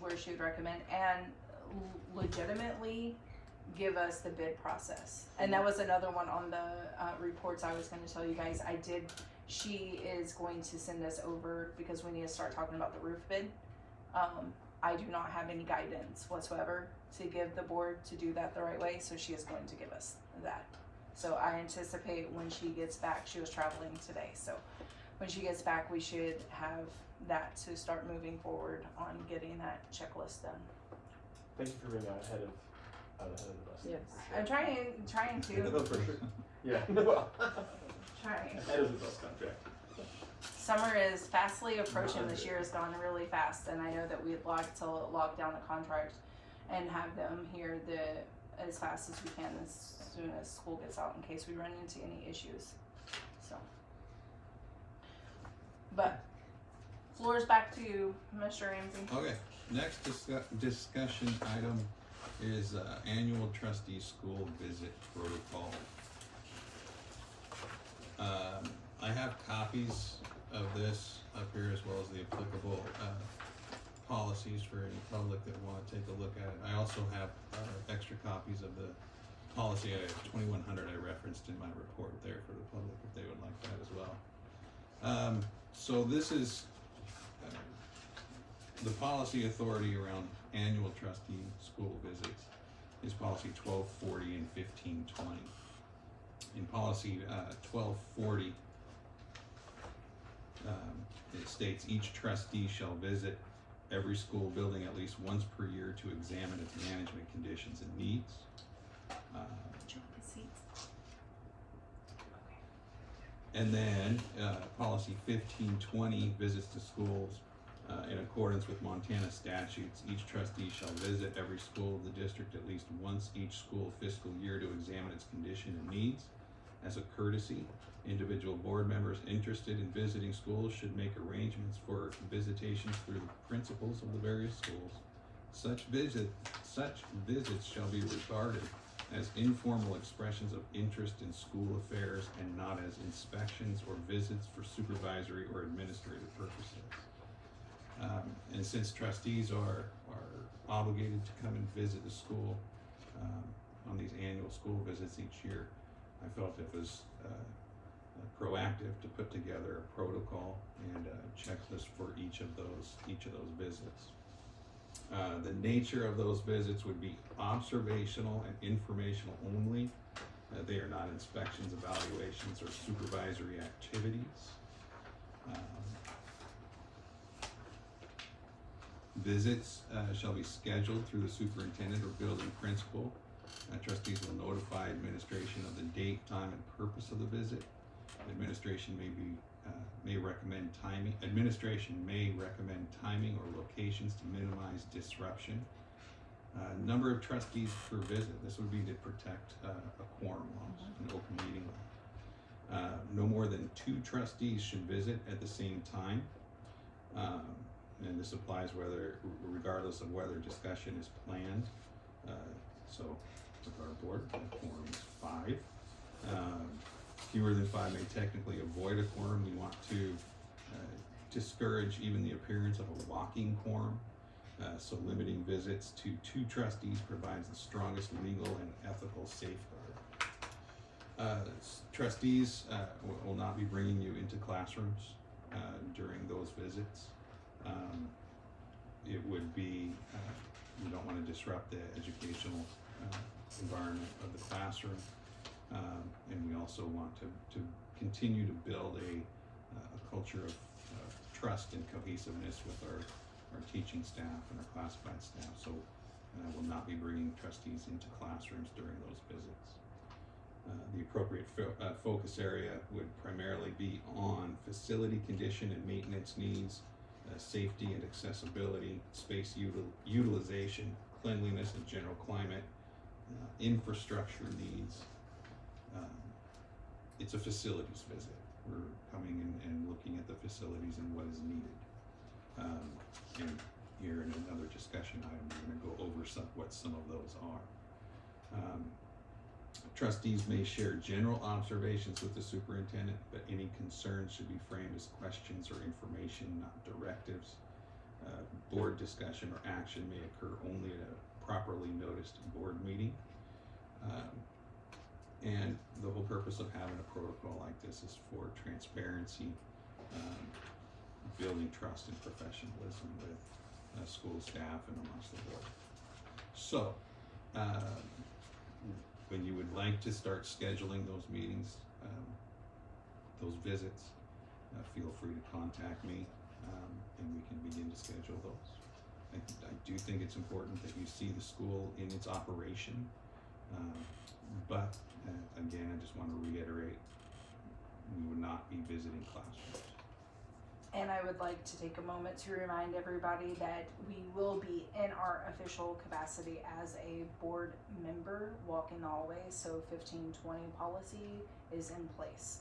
where she would recommend, and legitimately give us the bid process. And that was another one on the reports I was going to tell you guys. She is going to send us over because we need to start talking about the roof bid. I do not have any guidance whatsoever to give the board to do that the right way, so she is going to give us that. So I anticipate when she gets back, she was traveling today, so when she gets back, we should have that to start moving forward on getting that checklist done. Thank you for being out ahead of the bus. Yes. I'm trying No, to, for sure. Yeah. Well, trying. ahead of the bus contract. Summer is fastly approaching. This year has gone really fast, and I know that we'd like to lock down the contract and have them here as fast as we can as soon as school gets out in case we run into any issues. So, but Floor's back to you, Mr. Ramsey. Okay, next discussion item is annual trustee school visit protocol. I have copies of this up here as well as the applicable policies for any public that want to take a look at it. I also have extra copies of the policy 2100 I referenced in my report there for the public if they would like that as well. So this is the policy authority around annual trustee school visits is policy 1240 and 1520. In policy 1240, it states each trustee shall visit every school building at least once per year to examine its management conditions and needs. And then policy 1520, visits to schools in accordance with Montana statutes. Each trustee shall visit every school of the district at least once each school fiscal year to examine its condition and needs. As a courtesy, individual board members interested in visiting schools should make arrangements for visitations through the principals of the various schools. Such visits shall be regarded as informal expressions of interest in school affairs and not as inspections or visits for supervisory or administrative purposes. And since trustees are obligated to come and visit the school on these annual school visits each year, I felt it was proactive to put together a protocol and a checklist for each of those visits. The nature of those visits would be observational and informational only. They are not inspections, evaluations, or supervisory activities. Visits shall be scheduled through the superintendent or building principal. Trustees will notify administration of the date, time, and purpose of the visit. Administration may recommend timing. Administration may recommend timing or locations to minimize disruption. Number of trustees per visit. This would be to protect a quorum laws, an open meeting law. No more than 2 trustees should visit at the same time. And this applies regardless of whether discussion is planned. So with our board, the quorum is 5. Fewer than 5 may technically avoid a quorum. We want to discourage even the appearance of a walking quorum. So limiting visits to 2 trustees provides the strongest legal and ethical safeguard. Trustees will not be bringing you into classrooms during those visits. It would be, you don't want to disrupt the educational environment of the classroom. And we also want to continue to build a culture of trust and cohesiveness with our teaching staff and our classified staff. So will not be bringing trustees into classrooms during those visits. The appropriate focus area would primarily be on facility condition and maintenance needs, safety and accessibility, space utilization, cleanliness and general climate, infrastructure needs. It's a facilities visit. We're coming in and looking at the facilities and what is needed. And here in another discussion item, we're going to go over what some of those are. Trustees may share general observations with the superintendent, but any concerns should be framed as questions or information, not directives. Board discussion or action may occur only at a properly noticed board meeting. And the whole purpose of having a protocol like this is for transparency, building trust and professionalism with school staff and amongst the board. So, when you would like to start scheduling those meetings, those visits, feel free to contact me, and we can begin to schedule those. I do think it's important that you see the school in its operation, but again, I just want to reiterate, we would not be visiting classrooms. And I would like to take a moment to remind everybody that we will be in our official capacity as a board member walking the hallway, so 1520 policy is in place.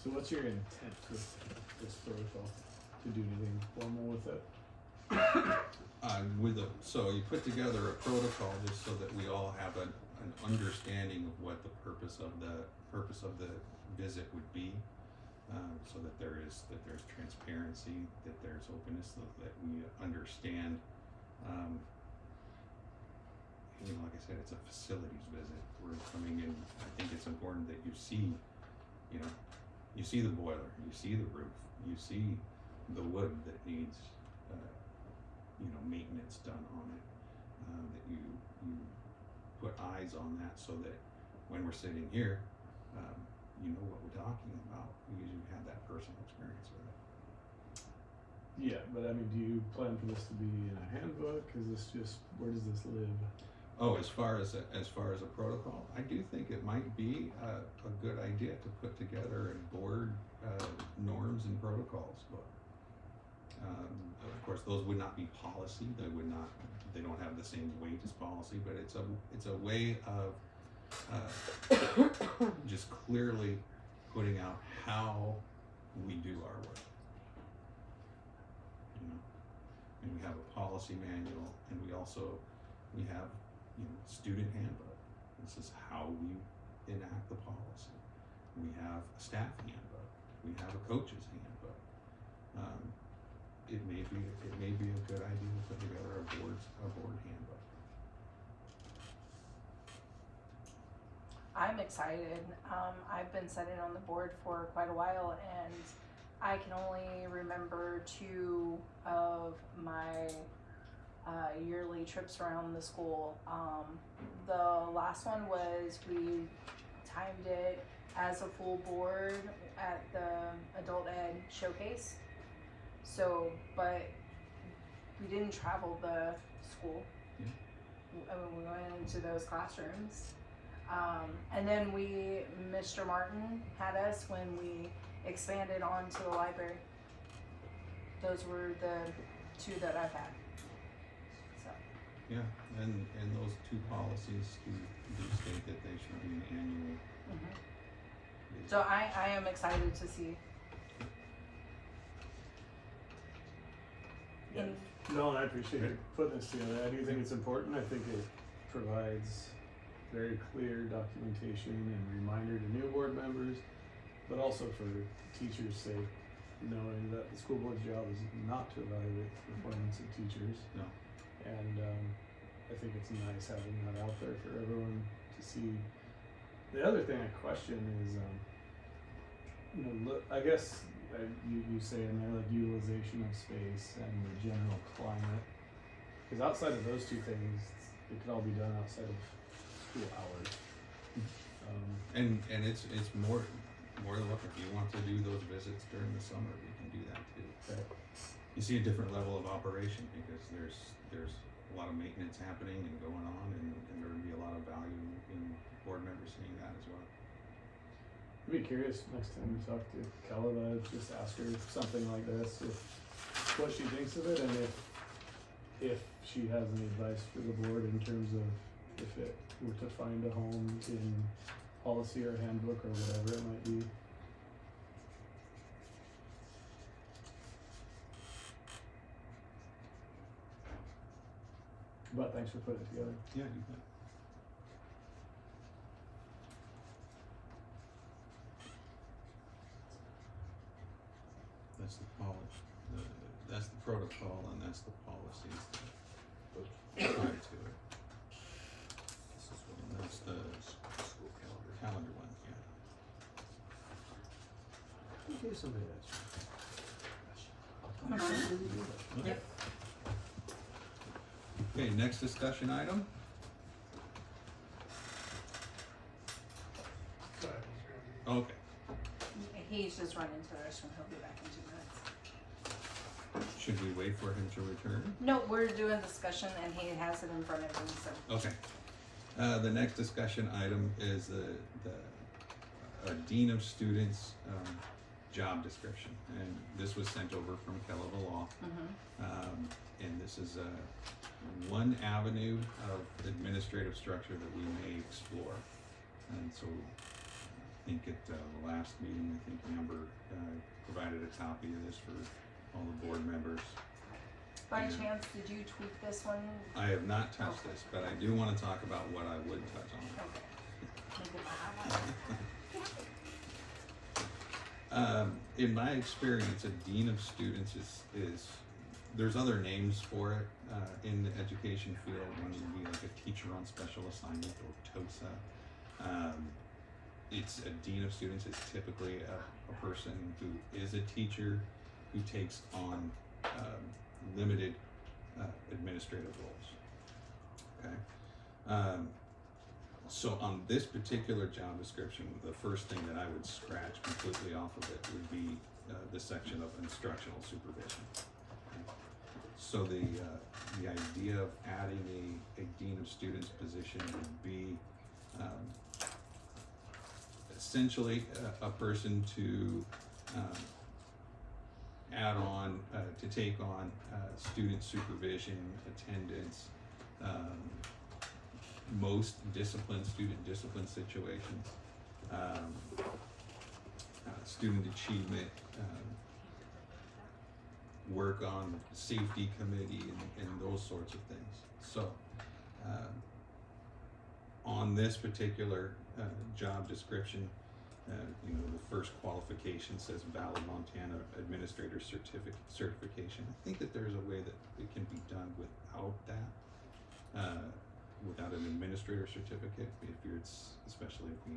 So what's your intent with this protocol? To do anything formal with it? So you put together a protocol just so that we all have an understanding of what the purpose of the visit would be. So that there's transparency, that there's openness, so that we understand. Like I said, it's a facilities visit. We're coming in. I think it's important that you see, you see the boiler, you see the roof, you see the wood that needs, maintenance done on it. That you put eyes on that, so that when we're sitting here, you know what we're talking about because you have that personal experience with it. Yeah, but I mean, do you plan for this to be in a handbook? Is this just, where does this live? Oh, as far as a protocol, I do think it might be a good idea to put together a board norms and protocols book. Of course, those would not be policy. They don't have the same weight as policy, but it's a way of just clearly putting out how we do our work. And we have a policy manual, and we have student handbook. This is how we enact the policy. We have a staff handbook. We have a coach's handbook. It may be a good idea to put together a board handbook. I'm excited. I've been sitting on the board for quite a while, and I can only remember 2 of my yearly trips around the school. The last one was we timed it as a full board at the adult ed showcase. So, but we didn't travel the school. Yeah. We went into those classrooms. And then Mr. Martin had us when we expanded onto the library. Those were the 2 that I've had. So. Yeah, and those 2 policies do state that they should be an annual. Mm-hmm. So I am excited to see. Yeah. No, I appreciate you putting this together. I do think it's important. I think it provides very clear documentation and reminder to new board members, but also for teachers' sake, knowing that the school board's job is not to evaluate the performance of teachers. No. And I think it's nice having that out there for everyone to see. The other thing I question is, I guess you say in there like utilization of space and the general climate. Because outside of those 2 things, it could all be done outside of school hours. And it's more than welcome. If you want to do those visits during the summer, we can do that too. Okay. You see a different level of operation because there's a lot of maintenance happening and going on, and there would be a lot of value in board members seeing that as well. I'd be curious next time you talk to Kelly, just ask her something like this, what she thinks of it, and if she has any advice for the board in terms of if it were to find a home in policy or handbook or whatever it might be. But thanks for putting it together. Yeah, you bet. That's the policy. That's the protocol, and that's the policies that apply to it. And that's the school calendar one, yeah. Give somebody that. Okay. Okay, next discussion item. Okay, He's just running to the restroom. He'll be back in 2 minutes. should we wait for him to return? No, we're doing discussion, and he has it in front of him. So. Okay. The next discussion item is the Dean of Students job description. And this was sent over from Kelleville Law. Mm-hmm. And this is one avenue of administrative structure that we may explore. And so think at the last meeting, I think Amber provided a copy of this for all the board members. By Yeah. chance, did you tweak this one? I have not touched this, but I do want to talk about what I would touch on. Okay. Let me get my highlighter. In my experience, a dean of students is there's other names for it in the education field. One would be like a teacher on special assignment or TOSA. It's a dean of students is typically a person who is a teacher who takes on limited administrative roles. Okay. So on this particular job description, the first thing that I would scratch completely off of it would be the section of instructional supervision. Okay. So the idea of adding a dean of students position would be essentially a person to add on, to take on student supervision, attendance, most student discipline situations, student achievement, work on safety committee and those sorts of things. So on this particular job description, the first qualification says valid Montana administrator certification. I think that there's a way that it can be done without that. Without an administrator certificate, especially if we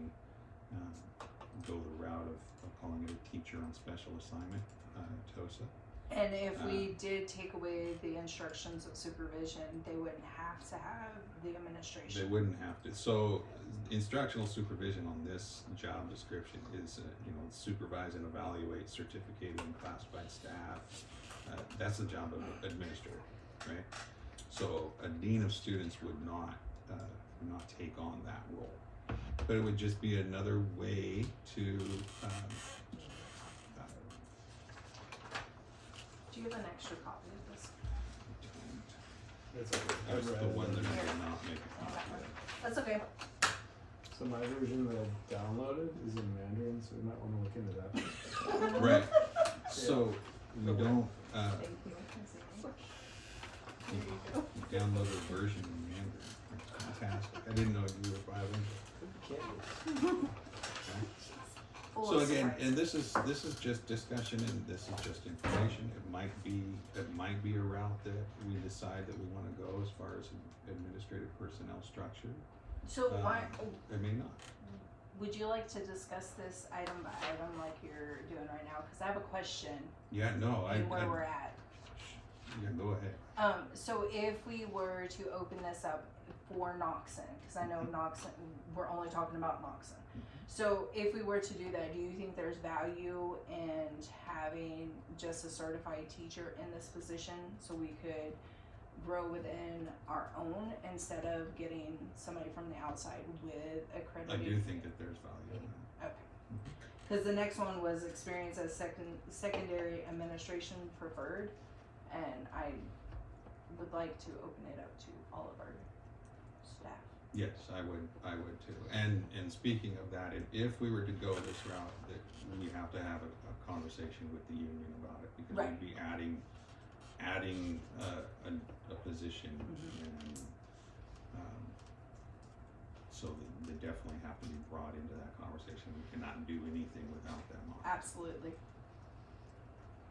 go the route of calling it a teacher on special assignment, TOSA. And if we did take away the instructions of supervision, they wouldn't have to have the administration. They wouldn't have to. So instructional supervision on this job description is, supervise and evaluate certificated and classified staff. That's the job of an administrator, right? So a dean of students would not take on that role, but it would just be another way to. Do you have an extra copy of this? It's okay. That's I've the read one it. that I did not make a copy of. That's okay. So my version that I downloaded is in Mandarin, so we might want to look into that. Right. So we don't. Thank you. You download a version in Mandarin. That's fantastic. I didn't know you were bilingual. Full So of again, surprise. and this is just discussion and this is just information. It might be a route that we decide that we want to go as far as administrative personnel structure. So why, It may not. would you like to discuss this item by item like you're doing right now? Cause I have a question Yeah, no, in where we're at. Yeah, go ahead. So if we were to open this up for Noxon, cause I know Noxon, we're only talking about Noxon. So if we were to do that, do you think there's value in having just a certified teacher in this position so we could grow within our own instead of getting somebody from the outside with accredited? I do think that there's value in that. Okay. Because the next one was experience as secondary administration preferred, and I would like to open it up to all of our staff. Yes, I would too. And speaking of that, if we were to go this route, that we have to have a conversation with the union about it because Right. we'd be adding a position and so they definitely have to be brought into that conversation. We cannot do anything without them on it. Absolutely.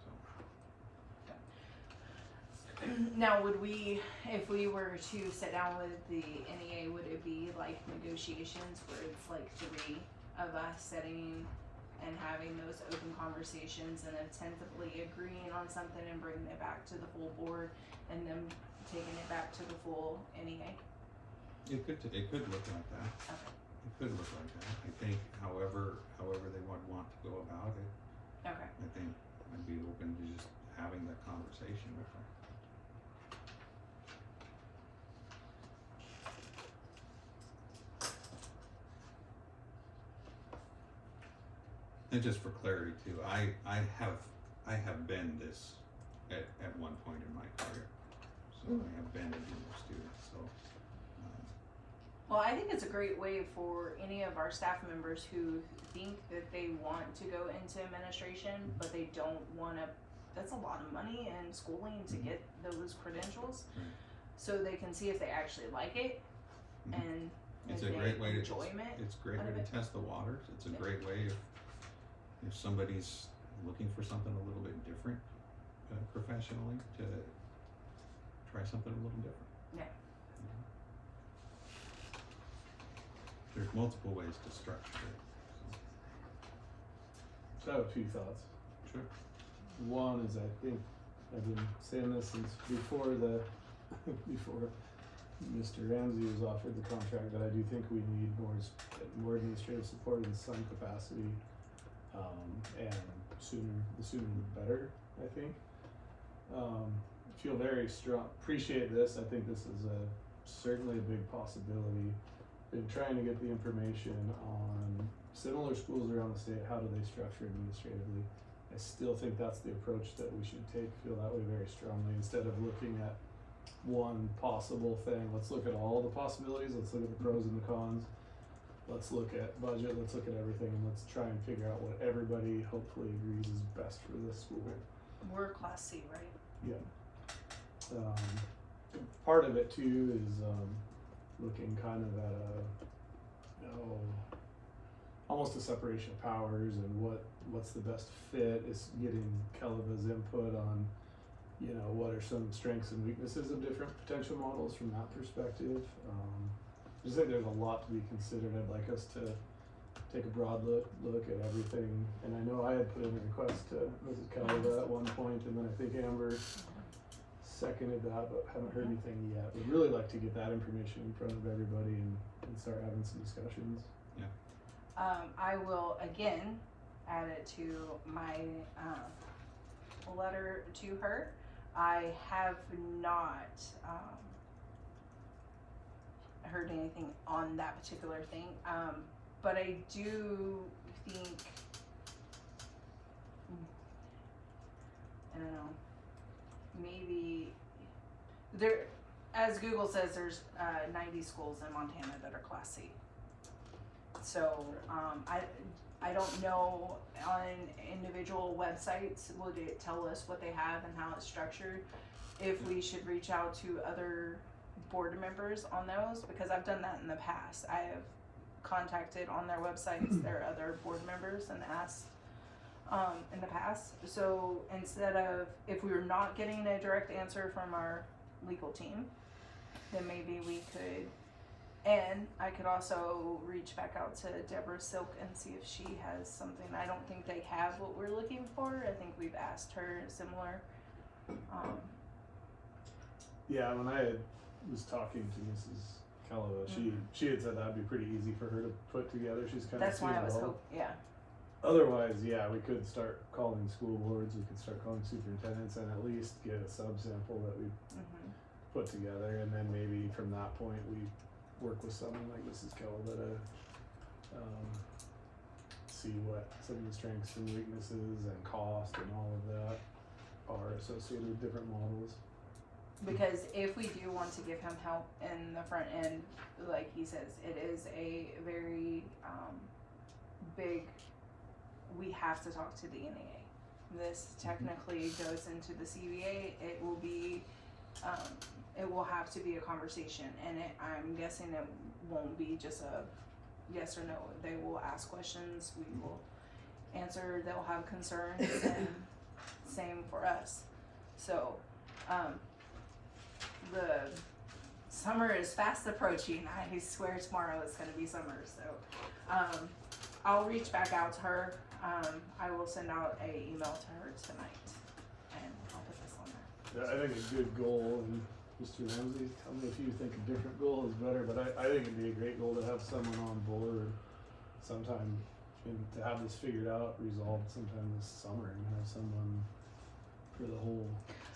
So Now, would we, if we were to sit down with the NEA, would it be like negotiations where it's like three of us sitting and having those open conversations and then tentatively agreeing on something and bringing it back to the full board and then taking it back to the full NEA? it could look like that. Okay. It could look like that. I think however they would want to go about it, Okay. I think I'd be open to just having that conversation with her. And just for clarity too, I have been this at one point in my career. So I have been a dean of students, so Well, I think it's a great way for any of our staff members who think that they want to go into administration, but they don't want to. That's a lot of money and schooling to get those credentials, Right. so they can see if they actually like it, Mhm. and It's if a they great way to, enjoyment. it's a great out way of to it. test the waters. It's a Yeah. great way if somebody's looking for something a little bit different professionally, to try something a little different. Yeah. There's multiple ways to structure it. So I have a few thoughts. Sure. One is I think I've been saying this since before before Mr. Ramsey was offered the contract, that I do think we need more administrative support in some capacity, and the sooner the better, I think. Feel very strong, appreciate this, I think this is certainly a big possibility. Been trying to get the information on similar schools around the state, how do they structure administratively. I still think that's the approach that we should take, feel that way very strongly, instead of looking at one possible thing. Let's look at all the possibilities, let's look at the pros and the cons, let's look at budget, let's look at everything, and let's try and figure out what everybody hopefully agrees is best for this school. We're Class C, right? Yeah. Part of it too is looking kind of at almost a separation of powers, and what's the best fit is getting Kelava's input on, what are some strengths and weaknesses of different potential models from that perspective. I just think there's a lot to be considered. I'd like us to take a broad look at everything, and I know I had put in a request to Mrs. Kelava at one point, and then I think Amber seconded that, but haven't heard anything yet. We'd really like to get that information in front of everybody and start having some discussions. I will again add it to my letter to her. I have not heard anything on that particular thing, but I do think, I don't know, maybe there, as Google says, there's 90 schools in Montana that are Class C. So I don't know, on individual websites would it tell us what they have and how it's structured, if we should reach out to other board members on those, because I've done that in the past. I have contacted on their websites their other board members and asked in the past. So instead of, if we were not getting a direct answer from our legal team, then maybe we could, and I could also reach back out to Deborah Silk and see if she has something. I don't think they have what we're looking for. I think we've asked her similar. Yeah, when I was talking to Mrs. Kelava, she had said that'd be pretty easy for her to put together. She's kind That's of why I was hoping. yeah. Otherwise, yeah, we could start calling school boards, we could start calling superintendents, and at least get a subsample that we put together, and then maybe from that point we work with someone like Mrs. Kelava to see what some of the strengths and weaknesses and cost and all of that are associated with different models. Because if we do want to give him help in the front end, like he says, it is a very big, we have to talk to the NAA. This technically goes into the CBA. It will be, it will have to be a conversation, and I'm guessing it won't be just a yes or no. They will ask questions, we will answer, they'll have concerns, and same for us. So, the summer is fast approaching. I swear tomorrow is going to be summer. So I'll reach back out to her. I will send out a email to her tonight, and I'll put this on there. Yeah, I think a good goal, and Mr. Ramsey, tell me if you think a different goal is better, but I think it'd be a great goal to have someone on board sometime, and to have this figured out, resolved sometime this summer, and have someone for the whole,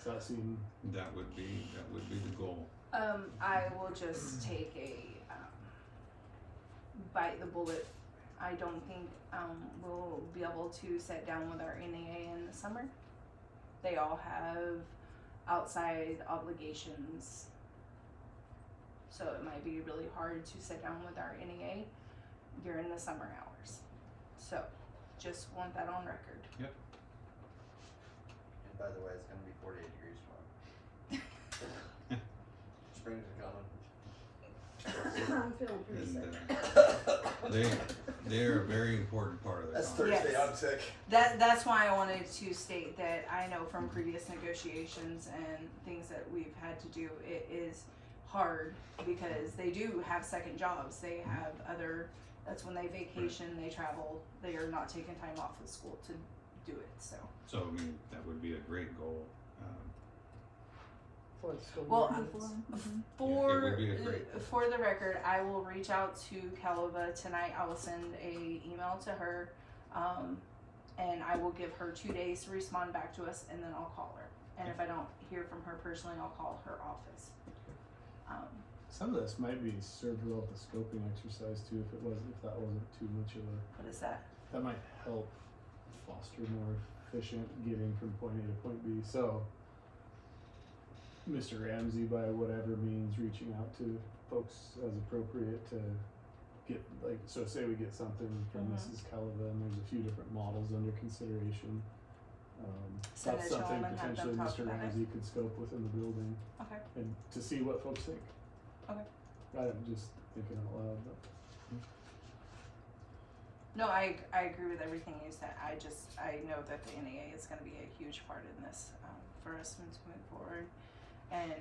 does that seem? That would be the goal. I will just take a bite the bullet. I don't think we'll be able to sit down with our NAA in the summer. They all have outside obligations So it might be really hard to sit down with our NEA during the summer hours. So just want that on record. And by the way, it's gonna be 48 degrees tomorrow. Spring's coming. I'm feeling pretty And, sick. they're a very important part of the That's contract. Thursday, Yes. I'm sick. That's why I wanted to state that I know from previous negotiations and things that we've had to do, it is hard because they do have second jobs. They have other, that's when they vacation, they travel, they are not taking time off of school to do it, so. So, I mean, that would be a great goal. For the school Well, year. For, would be a great- for the record, I will reach out to Calova tonight. I will send a email to her, and I will give her 2 days to respond back to us, and then I'll call her. And if I don't hear from her personally, I'll call her office. Some of this might be served well with the scoping exercise too, if that wasn't too much of a, What is that? that might help foster more efficient getting from point A to point B. So Mr. Ramsey, by whatever means, reaching out to folks as appropriate to get, like, so say we get something from Mhm. Mrs. Calava and there's a few different models under consideration. Send That's it to them something and have potentially them talk Mr. about it. Ramsey could scope within the building Okay. and to see what folks think. Okay. I'm just thinking out loud, but. No, I agree with everything you said. I know that the NEA is going to be a huge part in this for us moving forward, and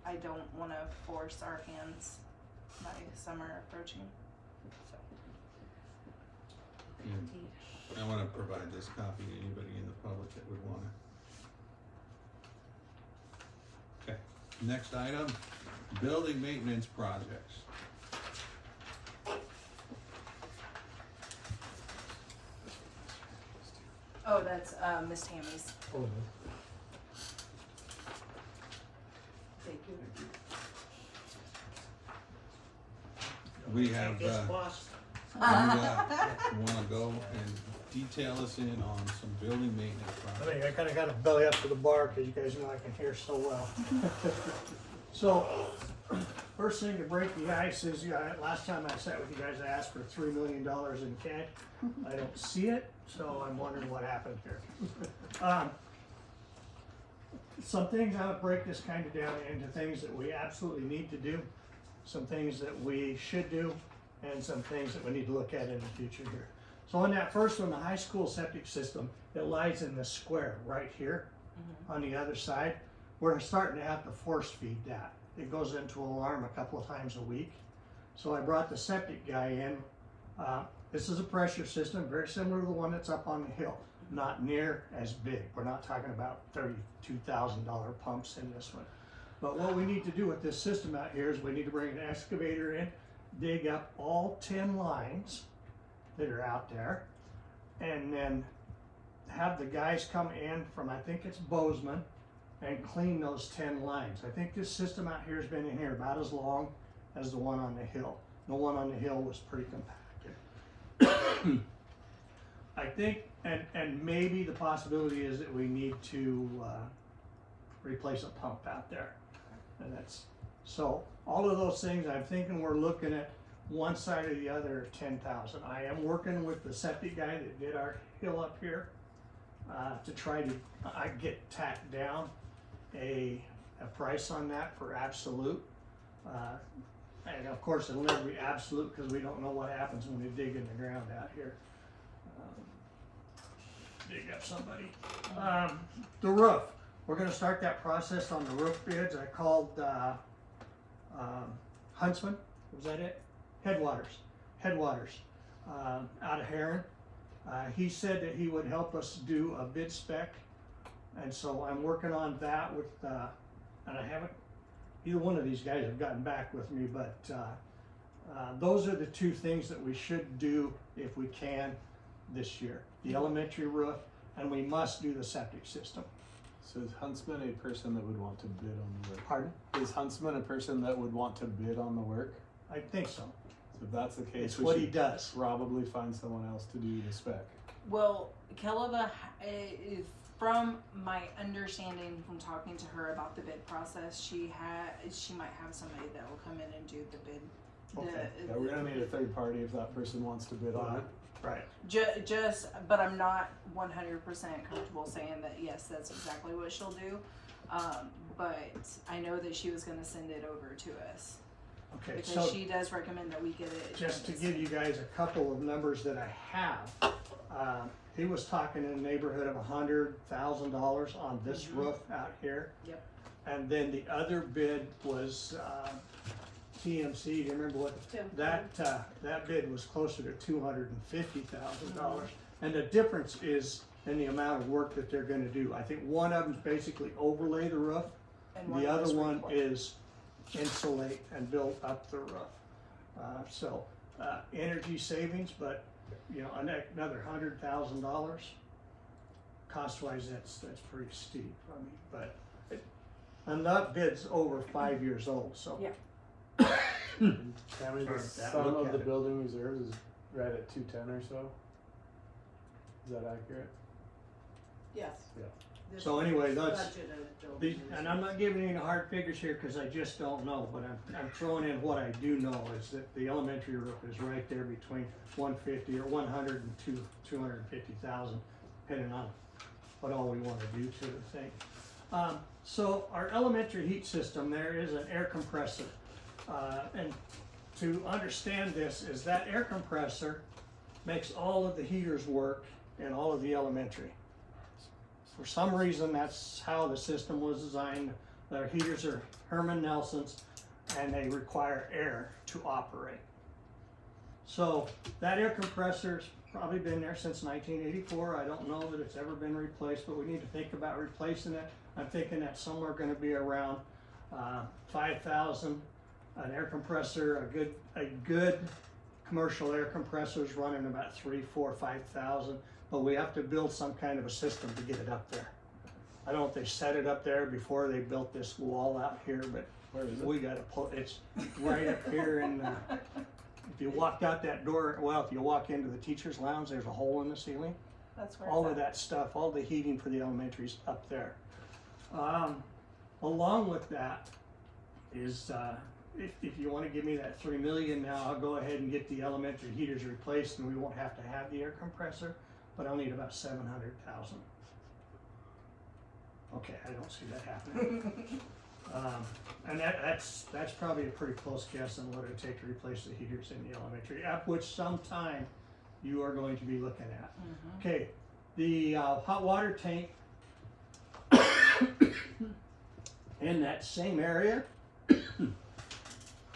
I don't want to force our hands by summer approaching. So And I want to provide this copy to anybody in the public that would want it. Okay, next item, building maintenance projects. oh, that's Miss Tammy's. Thank you. We have, Yes, you boss. wanna go and detail us in on some building maintenance I projects? think I kinda got a belly up to the bar, cause you guys know I can hear so well. So, first thing to break the ice is, last time I sat with you guys, I asked for $3 million in cash. I don't see it, so I'm wondering what happened here. Some things, I would break this kind of down into things that we absolutely need to do, some things that we should do, and some things that we need to look at in the future here. So on that first one, the high school septic system, it lies in the square right here on the other side. We're starting to have to force feed that. It goes into alarm a couple of times a week. So I brought the septic guy in. This is a pressure system, very similar to the one that's up on the hill. Not near as big. We're not talking about $32,000 pumps in this one. But what we need to do with this system out here is we need to bring an excavator in, dig up all 10 lines that are out there, and then have the guys come in from, I think it's Bozeman, and clean those 10 lines. I think this system out here has been in here about as long as the one on the hill. The one on the hill was pretty compacted. I think, and maybe the possibility is that we need to replace a pump out there. And that's, so all of those things, I'm thinking we're looking at one side or the other of 10,000. I am working with the septic guy that did our hill up here to try to get tacked down a price on that for absolute. And of course it'll never be absolute because we don't know what happens when we dig in the ground out here. Dig up somebody. The roof. We're gonna start that process on the roof bids. I called Huntsman, was that it? Headwaters out of Heron. He said that he would help us do a bid spec, and so I'm working on that with, and I haven't, either one of these guys have gotten back with me, but those are the two things that we should do if we can this year. The elementary roof, and we must do the septic system. So is Huntsman a person that would want to bid on the work? Pardon? Is Huntsman a person that would want to bid on the work? I think so. So if that's the case, It's we what he should does. probably find someone else to do the spec. Well, Keleva, from my understanding from talking to her about the bid process, she might have somebody that will come in and do the bid. Okay. Yeah, we're gonna need a third party if that person wants to bid on it. Right. But I'm not 100% comfortable saying that yes, that's exactly what she'll do. But I know that she was gonna send it over to us Okay, because so she does recommend that we get it. just to give you guys a couple of numbers that I have, he was talking in the neighborhood of $100,000 on this Mhm. roof out here. Yep. And then the other bid was, TMC, do you remember what, that bid was closer to $250,000. And the difference is in the amount of work that they're gonna do. I think one of them's basically overlay the roof, And the of other us one report. is insulate and build up the roof. Energy savings, but, you know, another $100,000. Cost-wise, that's pretty steep, I mean, but, and that bid's over 5 years old, so. Yeah. Tammy, the Or that sum look of at the it. building reserves is right at 210 or so. Is that accurate? Yes. Yeah. This So anyway, is that's- budgeted building And I'm not giving you any hard figures here, cause I just don't know, but I'm throwing in what I do know is that the elementary roof is right there between 150 or 100 and 250,000, depending on what all we wanna do to the thing. So our elementary heat system, there is an air compressor. And to understand this is that air compressor makes all of the heaters work in all of the elementary. For some reason, that's how the system was designed. Their heaters are Herman Nelson's and they require air to operate. So that air compressor's probably been there since 1984. I don't know that it's ever been replaced, but we need to think about replacing it. I'm thinking that somewhere gonna be around 5,000. An air compressor, a good commercial air compressor is running about 3, 4, 5,000. But we have to build some kind of a system to get it up there. I don't know if they set it up there before they built this wall out here, but Where is it? we gotta pull, it's right up here in, if you walked out that door, well, if you walk into the teacher's lounge, there's a hole in the ceiling. That's where All it's of at. that stuff, all the heating for the elementary's up there. Along with that is, if you wanna give me that 3 million now, I'll go ahead and get the elementary heaters replaced and we won't have to have the air compressor. But I'll need about 700,000. Okay, I don't see that happening. And that's probably a pretty close guess on what it'd take to replace the heaters in the elementary, at which sometime you are going to be looking at. Mhm. Okay, the hot water tank in that same area, it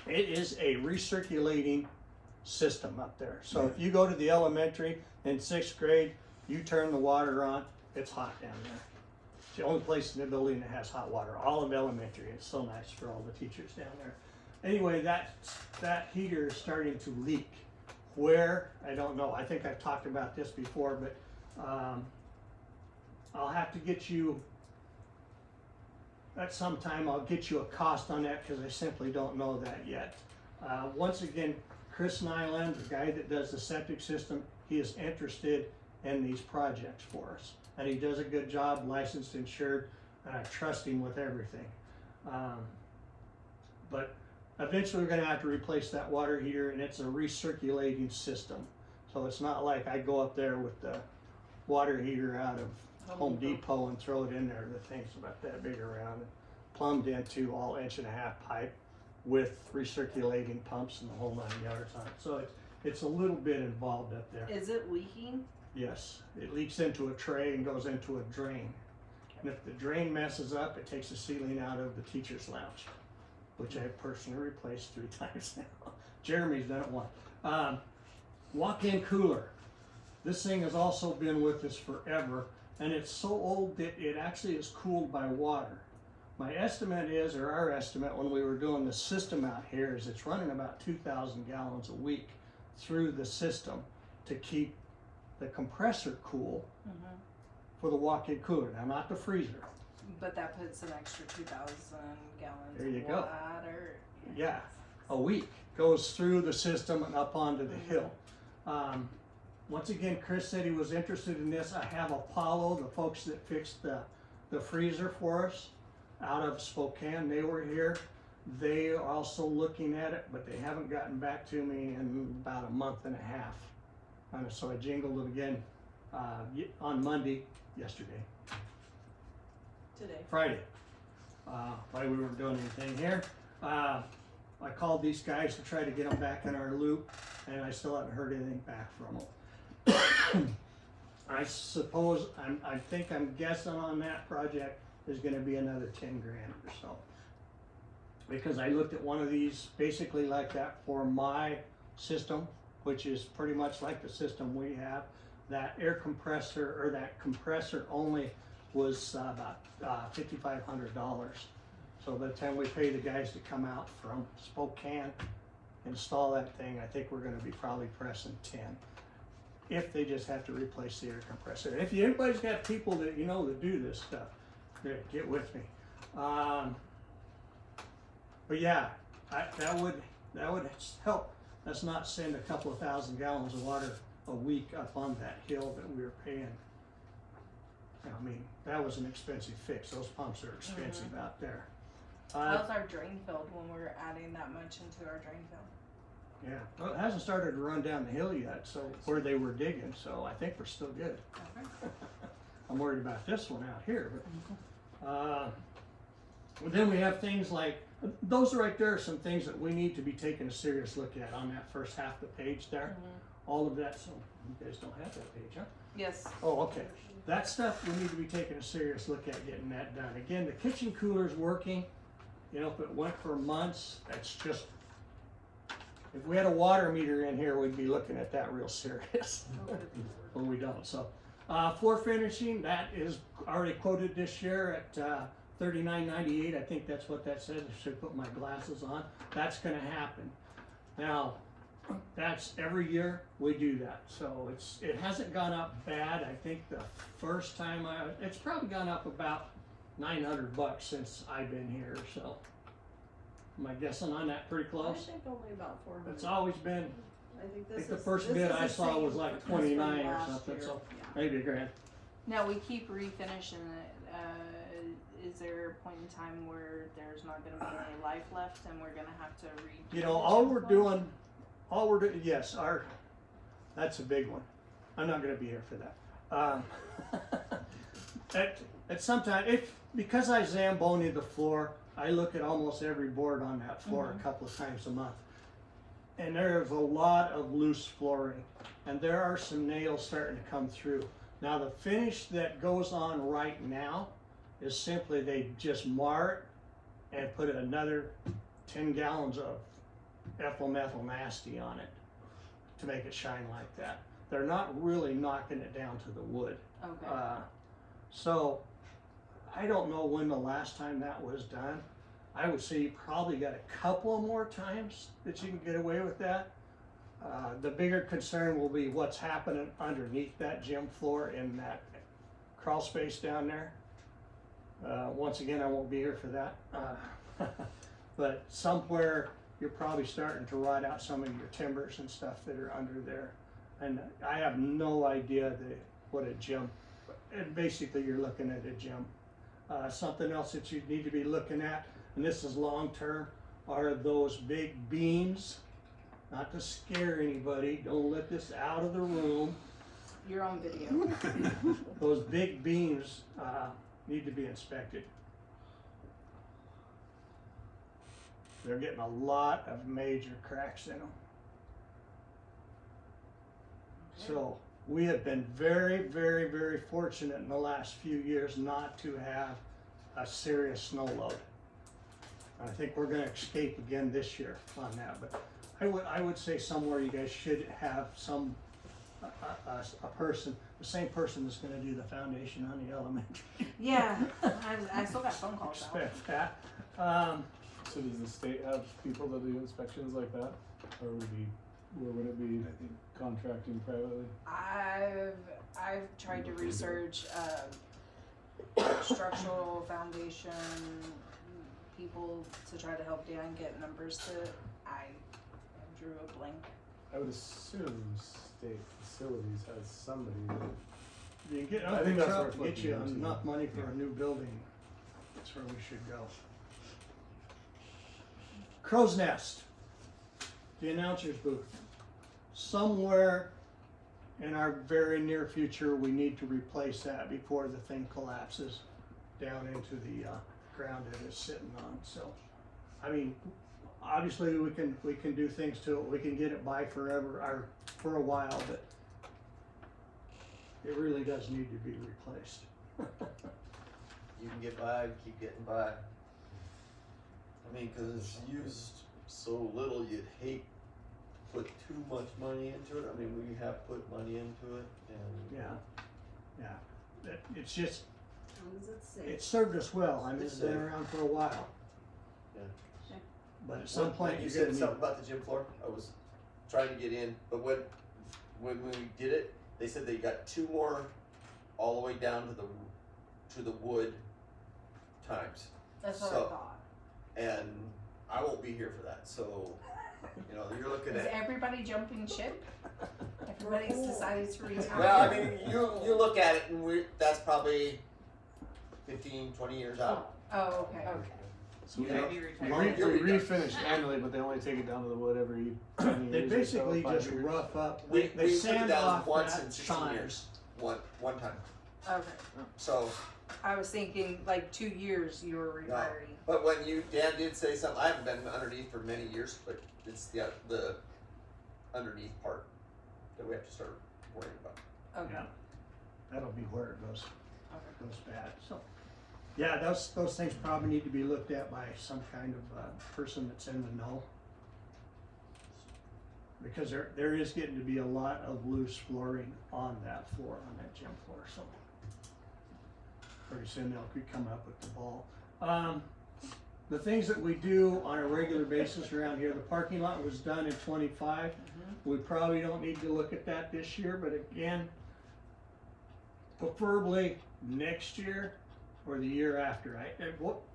is a recirculating system up there. So if you go to the elementary in 6th grade, you turn the water on, it's hot down there. It's the only place in the building that has hot water, all of elementary. It's so nice for all the teachers down there. Anyway, that heater is starting to leak. Where? I don't know. I think I've talked about this before, but I'll have to get you, at some time I'll get you a cost on that because I simply don't know that yet. Once again, Chris Nyland, the guy that does the septic system, he is interested in these projects for us. And he does a good job, licensed, insured, and I trust him with everything. But eventually we're gonna have to replace that water heater, and it's a recirculating system. So it's not like I go up there with the water heater out of Home Depot and throw it in there. The thing's about that big around and plumbed into all 1.5-inch pipe with recirculating pumps and the whole 9 yards on it. So it's a little bit involved up there. Is it leaking? Yes, it leaks into a tray and goes into a drain. And if the drain messes up, it takes the ceiling out of the teacher's lounge, which I personally replaced 3 times now. Jeremy's done it once. Walk-in cooler. This thing has also been with us forever, and it's so old that it actually is cooled by water. My estimate is, or our estimate when we were doing the system out here, is it's running about 2,000 gallons a week through the system to keep the compressor cool Mhm. for the walk-in cooler. Now, not the freezer. But that puts an extra 2,000 gallons There you of go. water. Yeah, a week goes through the system and up onto the hill. once again, Chris said he was interested in this. I have Apollo, the folks that fixed the freezer for us out of Spokane. They were here. They are also looking at it, but they haven't gotten back to me in about a month and a half. And so I jingled it again on Monday, yesterday, Today. Friday, while we weren't doing anything here. I called these guys to try to get them back in our loop, and I still haven't heard anything back from them. I suppose, I think I'm guessing on that project is gonna be another 10 grand or so. Because I looked at one of these, basically like that for my system, which is pretty much like the system we have. That air compressor, or that compressor only was about $5,500. So by the time we pay the guys to come out from Spokane, install that thing, I think we're gonna be probably pressing 10. If they just have to replace the air compressor. If anybody's got people that you know that do this stuff, get with me. But yeah, that would help us not send a couple of thousand gallons of water a week up on that hill that we were paying. I mean, that was an expensive fix. Those pumps are expensive out there. How's our drain filled when we're adding that much into our drain field? Yeah, well, it hasn't started to run down the hill yet, so where they were digging, so I think we're still good. Okay. I'm worried about this one out here, but then we have things like, those right there are some things that we need to be taking a serious look at on that first half of the page there. All of that, so you guys don't have that page, huh? Yes. Oh, okay. That stuff, we need to be taking a serious look at getting that done. Again, the kitchen cooler's working. You know, if it went for months, that's just, if we had a water meter in here, we'd be looking at that real serious. But we don't, so. Floor finishing, that is already quoted this year at $39.98. I think that's what that says. I should put my glasses on. That's gonna happen. Now, that's every year we do that. So it hasn't gone up bad. I think the first time it's probably gone up about $900 since I've been here, so. Am I guessing on that pretty I close? think only about 400. It's always been, I think I this think the is- first this bid is I the saw was same like as from 29 or last something, year. so Yeah. maybe a grand. Now we keep refinishing it. Is there a point in time where there's not going to be any life left and we're going to have to redo? You know, the all gym we're floor? doing, yes, that's a big one. I'm not gonna be here for that. At some time, because I Zamboni the floor, I look at almost every board on that floor a couple of times a month. And there's a lot of loose flooring, and there are some nails starting to come through. Now, the finish that goes on right now is simply they just mar it and put another 10 gallons of ethyl methyl nasty on it to make it shine like that. They're not really knocking it down to the wood. Okay. So I don't know when the last time that was done. I would say you probably got a couple more times that you can get away with that. The bigger concern will be what's happening underneath that gym floor in that crawl space down there. Once again, I won't be here for that. But somewhere you're probably starting to rot out some of your timbers and stuff that are under there. And I have no idea what a gym, and basically you're looking at a gym. Something else that you need to be looking at, and this is long term, are those big beams. Not to scare anybody, don't let this out of the room. You're on video. Those big beams need to be inspected. They're getting a lot of major cracks in them. So we have been very, very, very fortunate in the last few years not to have a serious snow load. I think we're gonna escape again this year on that, but I would say somewhere you guys should have some, a person, the same person that's gonna do the foundation on the elementary. Yeah, I still got phone calls out. Expect that. So does the state have people that do inspections like that? Or would it be contracting privately? I've tried to research structural foundation people to try to help Dan get numbers to. I drew a blank. I would assume State Facilities has somebody that, You can get I enough think that's truck worth to get you looking into. enough money for a new building. That's where we should go. Crow's Nest, the announcer's booth. Somewhere in our very near future, we need to replace that before the thing collapses down into the ground that it's sitting on. So, I mean, obviously we can do things to it. We can get it by forever or for a while, but it really does need to be replaced. You can get by, keep getting by. I mean, cause it's used so little, you'd hate to put too much money into it. I mean, we have put money into it and. It's just, As long as it's safe. it served us well. I mean, it's been Safe. around for a while. Yeah. But at some point, You you're said gonna need. something about the gym floor, I was trying to get in, but when we did it, they said they got 2 more all the way down to the wood times. That's what So- I thought. And I won't be here for that, so, you know, you're looking Is at. everybody jumping ship? Everybody's decided to retire. Well, I mean, you look at it and that's probably 15, 20 years out. Oh, okay. so we Yeah. don't, Maybe we retire. refinish annually, but they only take it down to the wood every 10 They years or so, basically 5 just years. rough up, We they took it sand down off once that in 16 shine. years, one time, Okay. so. I was thinking like 2 years you were retiring. But when Dan did say something, I haven't been underneath for many years, but it's the underneath part that we have to start worrying about. Okay. Yeah. That'll be where it goes Okay. bad, so. Yeah, those things probably need to be looked at by some kind of person that's in the know. Because there is getting to be a lot of loose flooring on that floor, on that gym floor, so. Pretty soon they'll be coming up with the ball. The things that we do on a regular basis around here, the parking lot was done in 25. We probably don't need to look at that this year, but again, preferably next year or the year after.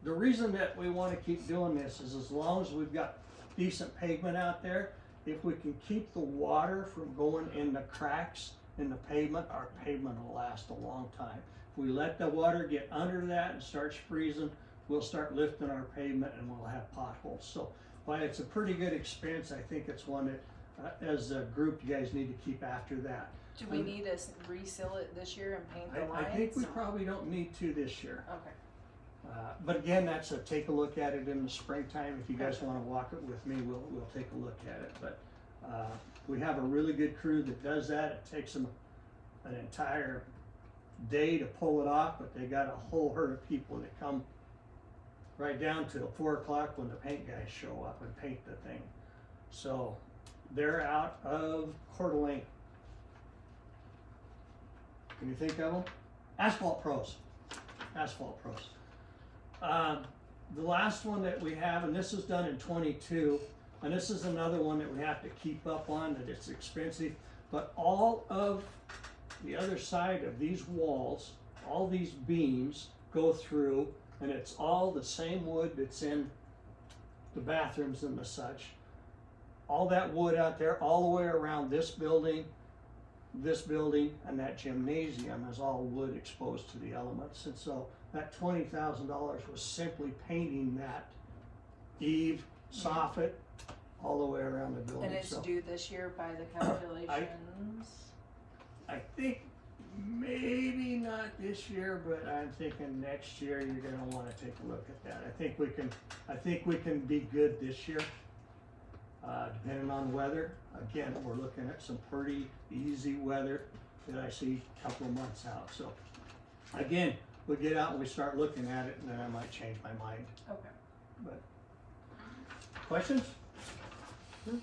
The reason that we want to keep doing this is as long as we've got decent pavement out there, if we can keep the water from going in the cracks in the pavement, our pavement will last a long time. If we let the water get under that and starts freezing, we'll start lifting our pavement and we'll have potholes. So while it's a pretty good expense, I think it's one that as a group, you guys need to keep after that. Do we need to reseal it this year and paint the I lines? think we probably don't need to this year. Okay. But again, that's take a look at it in the springtime. If you guys wanna walk it with me, we'll take a look at it. But, we have a really good crew that does that. It takes them an entire day to pull it off, but they got a whole herd of people that come right down till 4 o'clock when the paint guys show up and paint the thing. So, they're out of Coeur d'Alene. Can you think of them? Asphalt Pros. Asphalt Pros. The last one that we have, and this was done in 22, and this is another one that we have to keep up on, that it's expensive, but all of the other side of these walls, all these beams go through, and it's all the same wood that's in the bathrooms and the such. All that wood out there, all the way around this building, and that gymnasium is all wood exposed to the elements. And so that $20,000 was simply painting that eave, soffit, all the way around the building. And it's So due this year by the calculations? I think maybe not this year, but I'm thinking next year you're gonna wanna take a look at that. I think we can be good this year. Depending on weather. Again, we're looking at some pretty easy weather that I see a couple of months out. So again, we get out and we start looking at it and then I might change my mind. Okay. But questions?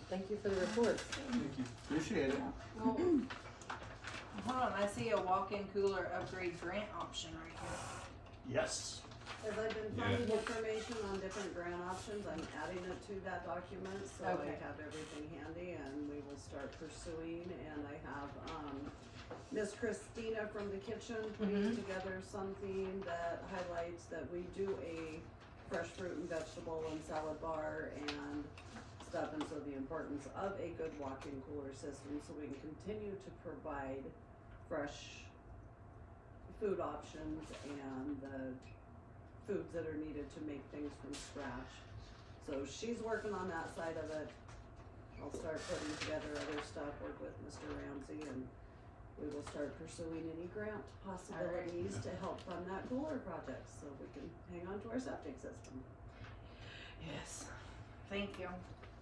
Thank you for the report. Appreciate it. Well, hold on, I see a walk-in cooler upgrade grant option right here. Yes. As I've been finding information on different grant options, I'm adding it to that document, so I Okay. have everything handy and we will start pursuing. And I have, Miss Christina from the kitchen putting together something that highlights that we do a fresh fruit and vegetable and salad bar and stuff, and so the importance of a good walk-in cooler system, so we can continue to provide fresh food options and the foods that are needed to make things from scratch. So she's working on that side of it. I'll start putting together other stuff, work with Mr. Ramsey, and we will start pursuing any grant possibilities to help fund that cooler project, so we can hang on to our septic system. Yes. Thank you.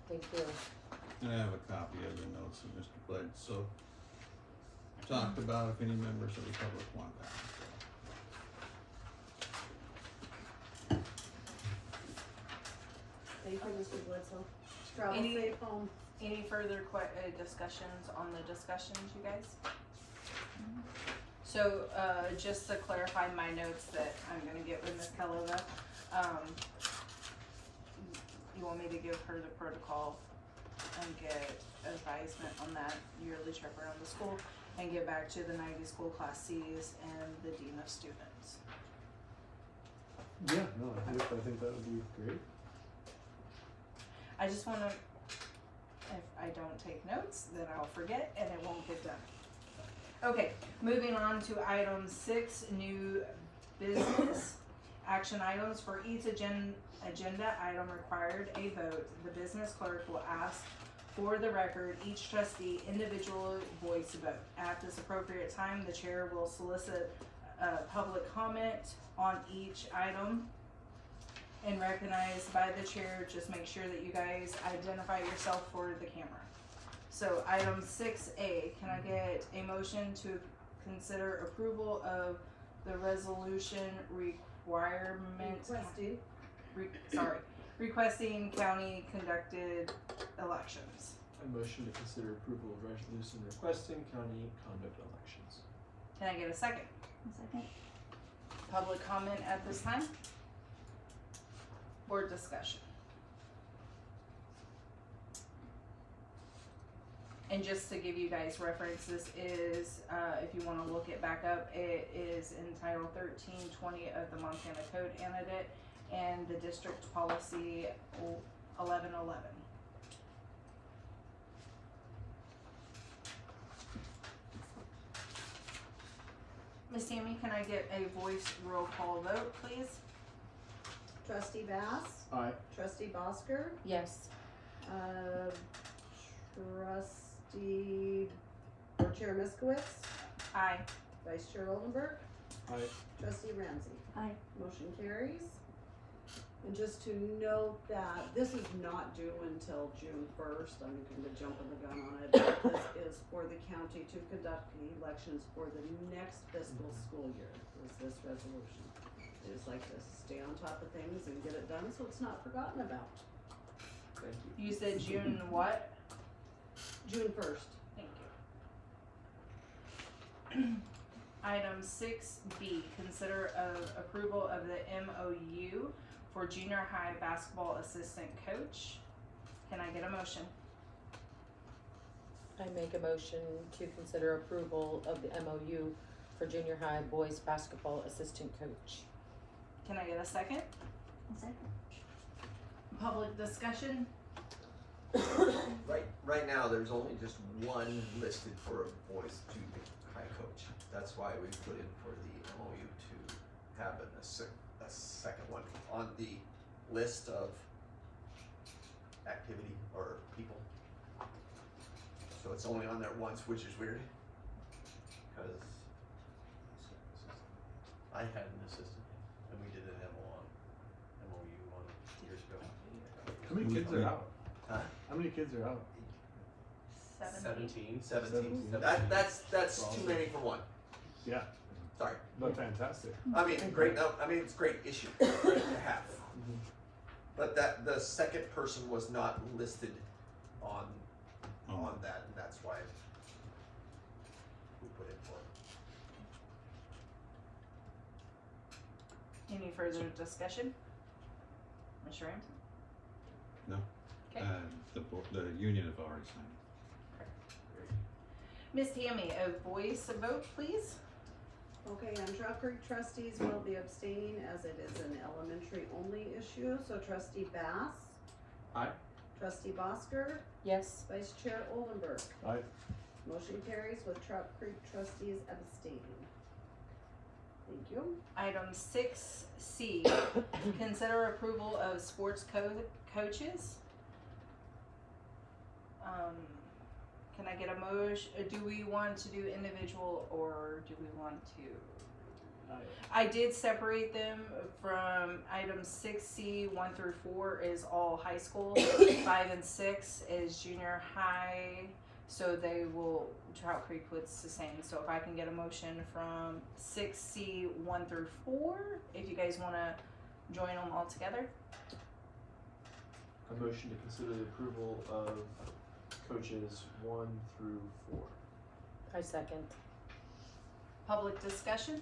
Thank you. And I have a copy of the notes that Mr. Bledsoe talked about if any members of the public want that. Thank you, Mr. Bledsoe. Travel Any- safe home. Any further discussions on the discussions, you guys? So, just to clarify my notes that I'm gonna get with Ms. Kalova, you want me to give her the protocol and get advisement on that yearly trip around the school and get back to the 90 school class Cs and the dean of students? Yeah, no, I think that would be great. I just wanna, if I don't take notes, then I'll forget and it won't get done. Okay, moving on to item 6, new business. Action items for each agenda item required a vote. The business clerk will ask for the record each trustee individual voice vote. At this appropriate time, the chair will solicit public comment on each item and recognized by the chair. Just make sure that you guys identify yourself for the camera. So item 6A, can I get a motion to consider approval of the resolution requesting county conducted elections? A motion to consider approval of resolution requesting county conduct elections. Can I get a second? Second. Public comment at this time? Or discussion? And just to give you guys reference, this is, if you wanna look it back up, it is in Title 1320 of the Montana Code Annotate and the district policy 1111. Miss Tammy, can I get a voice roll call vote, please? Trustee Bass, Aye. trustee Bosker, Yes. trustee, or Chair Miskowitz, Aye. Vice Chair Oldenburg, Aye. trustee Ramsey. Aye. Motion carries. And just to note that this is not due until June 1st, I'm kind of jumping the gun on it, but this is for the county to conduct the elections for the next fiscal school year, is this resolution. I just like to stay on top of things and get it done so it's not forgotten about. Thank you. You said June what? June 1st. Thank you. Item 6B, consider of approval of the MOU for junior high basketball assistant coach. Can I get a motion? I make a motion to consider approval of the MOU for junior high boys basketball assistant coach. Can I get a second? Second. Public discussion? Right now, there's only just one listed for a boys junior high coach. That's why we put in for the MOU to have a second one on the list of activity or people. So it's only on there once, which is weird. Cause I had an assistant and we did an MOU on years ago. How many kids are out? Huh? How many kids are out? 17. 17. 17. That's too many for one. Yeah, Sorry. but fantastic. I mean, great. No, I mean it's a great issue, great to have. But that the second person was not listed on that, and that's why we put it for. Any further discussion? Mr. Ramsey? No. Okay. The union have already signed. Miss Tammy, a voice vote, please? Okay, and Trail Creek trustees will be abstaining as it is an elementary only issue, so trustee Bass. Aye. Trustee Bosker, Yes. Vice Chair Oldenburg. Aye. Motion carries with Trout Creek trustees abstaining. Thank you. Item 6C, consider approval of sports coaches. Can I get a motion? Do we want to do individual or do we want to? I did separate them from item 6C, 1 through 4 is all high school, 5 and 6 is junior high, so they will, Trout Creek was the same. So if I can get a motion from 6C, 1 through 4, if you guys want to join them all together. A motion to consider the approval of coaches 1 through 4. I second. Public discussion?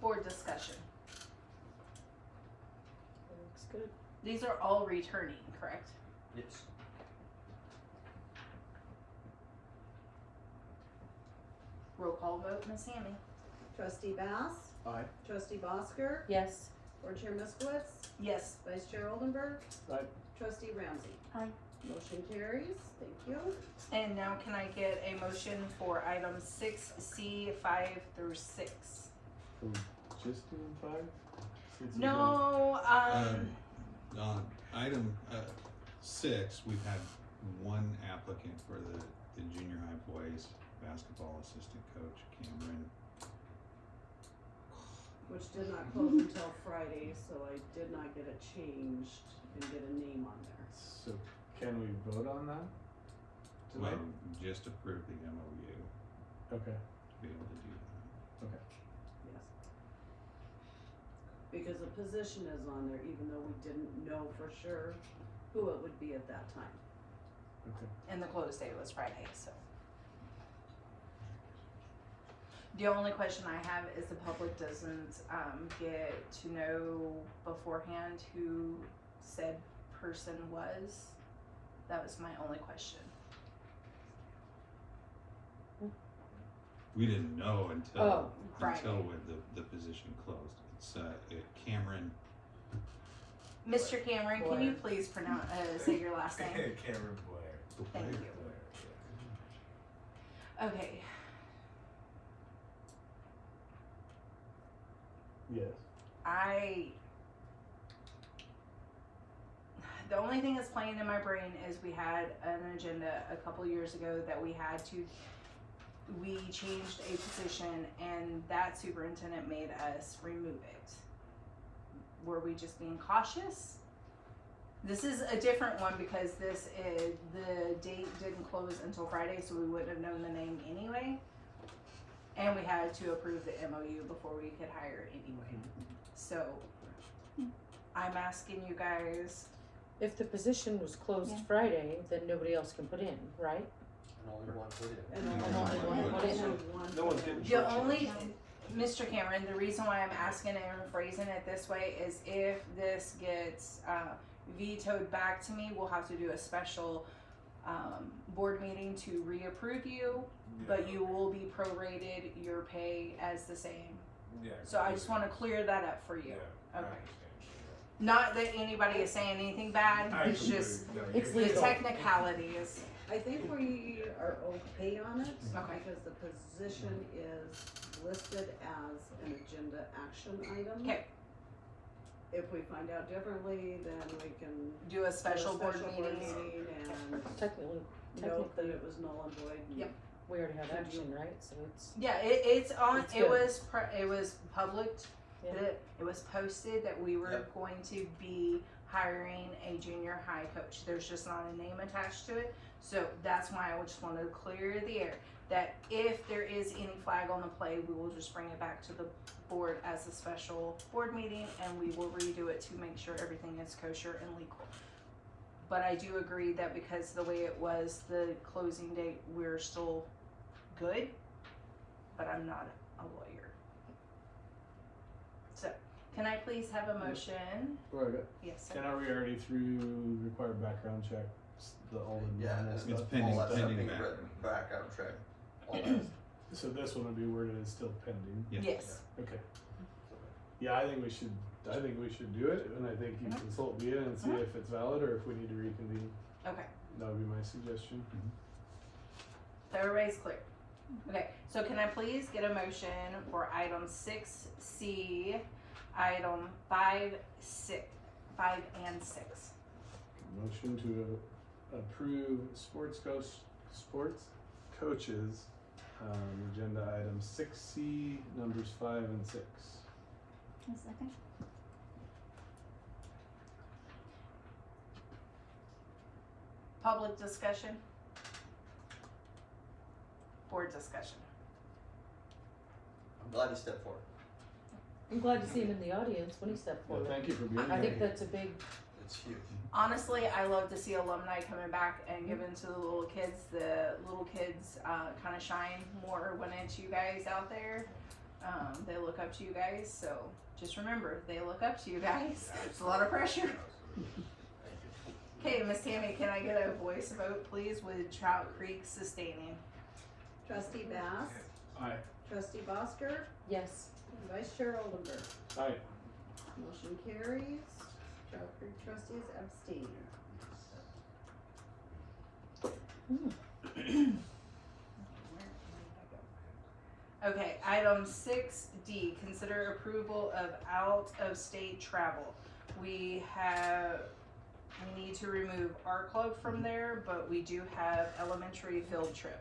Board discussion. Looks good. These are all returning, correct? Yes. Roll call vote, Miss Sammy. Trustee Bass, Aye. Trustee Bosker, Yes. Board Chair Miskowitz, Yes. Vice Chair Oldenburg, Aye. Trustee Ramsey. Aye. Motion carries. Thank you. And now can I get a motion for items 6C, 5 through 6? Are we just doing 5? Since we No, On item 6, we've had one applicant for the junior high boys basketball assistant coach, Cameron. Which did not close until Friday, so I did not get it changed and get a name on there. So can we vote on that tonight? Well, just approve the MOU Okay. to be able to do that. Yes. Because the position is on there, even though we didn't know for sure who it would be at that time. Okay. and the close date was Friday, so. The only question I have is the public doesn't get to know beforehand who said person was. That was my only question. We didn't know until Oh, Friday. when the position closed. It's Cameron. Mr. Cameron, can you please pronounce say your last name? Cameron Blair. Thank you. Blair, yeah. Okay. Yes. The only thing that's playing in my brain is we had an agenda a couple years ago that we changed a position and that superintendent made us remove it. Were we just being cautious? This is a different one because the date didn't close until Friday, so we wouldn't have known the name anyway. And we had to approve the MOU before we could hire it anyway. So I'm asking you guys. If the position was closed Yeah. Friday, then nobody else can put in, right? And only one put it. And only one put in. No one's getting The short only, changed. Mr. Cameron, the reason why I'm asking and phrasing it this way is if this gets vetoed back to me, we'll have to do a special board meeting to reapprove you, but you will be prorated your pay as the same. Yeah. So I just want to clear that up for you. Yeah, I Okay. understand. Not that anybody is saying anything bad, I it's completely- just no, It's you're- the legal. technicalities. I think we are okay on it, Okay. because the position is listed as an agenda action item. Okay, If we find out differently, then we can do a special board meeting meeting. and Technically, note that it was null and void. and- Yep. we already have Could you- action, right? So it's, Yeah, it's on, It's it good. was public, yeah. it was posted that we were Yep. going to be hiring a junior high coach. There's just not a name attached to it. So that's why I just wanted to clear the air, that if there is any flag on the play, we will just bring it back to the board as a special board meeting and we will redo it to make sure everything is kosher and legal. But I do agree that because the way it was, the closing date, we're still good, but I'm not a lawyer. So, can I please have a motion? Right. Yes, sir. And are we already through required background checks, all the Yeah, normal it's stuff? pending- All that stuff pending being back. written back out track. All that. So this one would be worded as still pending? Yeah. Yes. Okay. Yeah, I think we should do it, and I think you Mhm. consult Via and see Mhm. if it's valid or if we need to reconvene. Okay, That would be my suggestion. so everybody's clear. Okay, so can I please get a motion for item 6C, item 5 and 6? Motion to approve sports coaches, agenda item 6C, numbers 5 and 6. A second. Public discussion? Board discussion? I'm glad you stepped forward. I'm glad to see him in the audience when he stepped Well, forward. thank you for being I here. think that's a big, It's huge. Honestly, I love to see alumni coming back and giving to the little kids. The little kids kind of shine more when it's you guys out there. They look up to you guys, so just remember, they look up to you guys. It's a lot of pressure. Okay, Miss Tammy, can I get a voice vote, please, with Trout Creek sustaining? Trustee Bass, Aye. trustee Bosker, yes. and vice chair Oldenburg. Aye. Motion carries. Trout Creek trustees abstain. Okay, item 6D, consider approval of out-of-state travel. We need to remove our club from there, but we do have elementary field trip.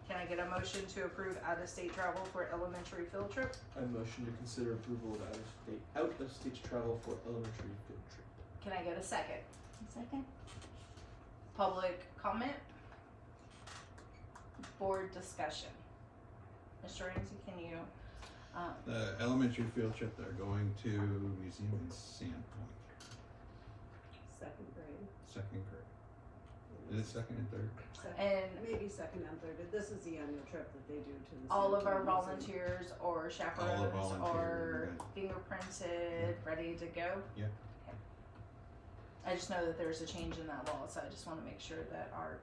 Can I get a motion to approve out-of-state travel for elementary field trip? I motion to consider approval of out of state travel for elementary field trip. Can I get a second? A second. Public comment? Board discussion? Mr. Ramsey, can you, The elementary field trip, they're going to Museum in Sandpoint, Second grade. second grade. Is it second and third? and Maybe second and third. This is the annual trip that they do to the. all of our Sandpoint Museum. volunteers or chaperones volunteers, are fingerprinted, ready to go? Yeah. Okay. I just know that there's a change in that law, so I just wanna make sure that our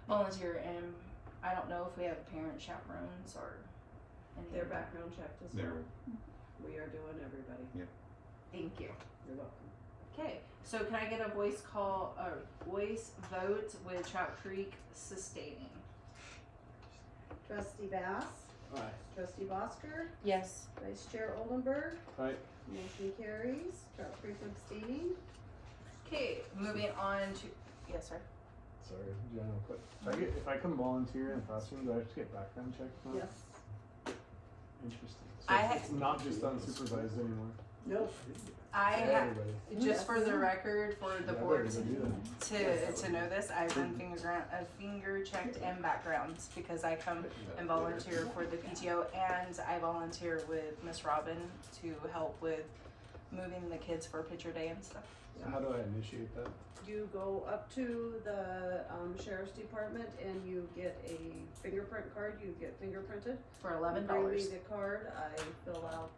volunteer and I don't know if we have parent chaperones or any. Their background checked as They're, well. We are doing everybody. Thank you. You're welcome. Okay, so can I get a voice vote with Trout Creek sustaining? Trustee Bass, Aye. trustee Bosker, Yes. vice chair Oldenburg. Aye. Motion carries. Trout Creek abstaining. Okay, moving on to, yes, sir. Sorry, Jen, real quick. If I come volunteer in a classroom, do I have to get background checked now? Yes. Interesting. So I it's not just unsupervised anymore. Nope. I have, Everybody. just for the record, for the Yeah, I board better go do to know this, I've done finger checked and backgrounds because I come and volunteer for the PTO and I volunteer with Miss Robin to help with moving the kids for picture day and stuff. So how do I initiate that? You go up to the sheriff's department and you get a fingerprint card. You get fingerprinted. For You $11. Bring me the card. I fill out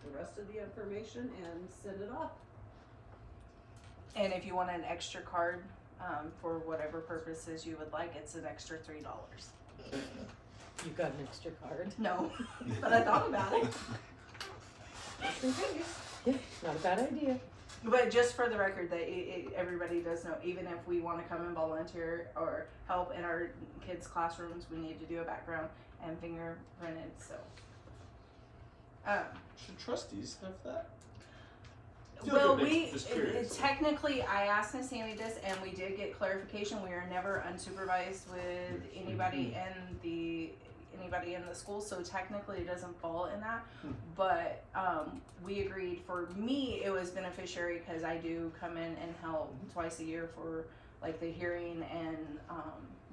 the rest of the information and send it off. And if you want an extra card, for whatever purposes you would like, it's an extra $3. You got an extra card. No, but I thought about it. Just in case. Yeah, not a bad idea. But just for the record, that everybody does know, even if we want to come and volunteer or help in our kids' classrooms, we need to do a background and fingerprinted. So, Should trustees have that? well, like it makes- just curious. technically, I asked Miss Sammy this, and we did get clarification. We are never unsupervised with anybody in the school, so technically it doesn't fall in that. But we agreed. For me, it was beneficiary because I do come in and help twice a year for like the hearing and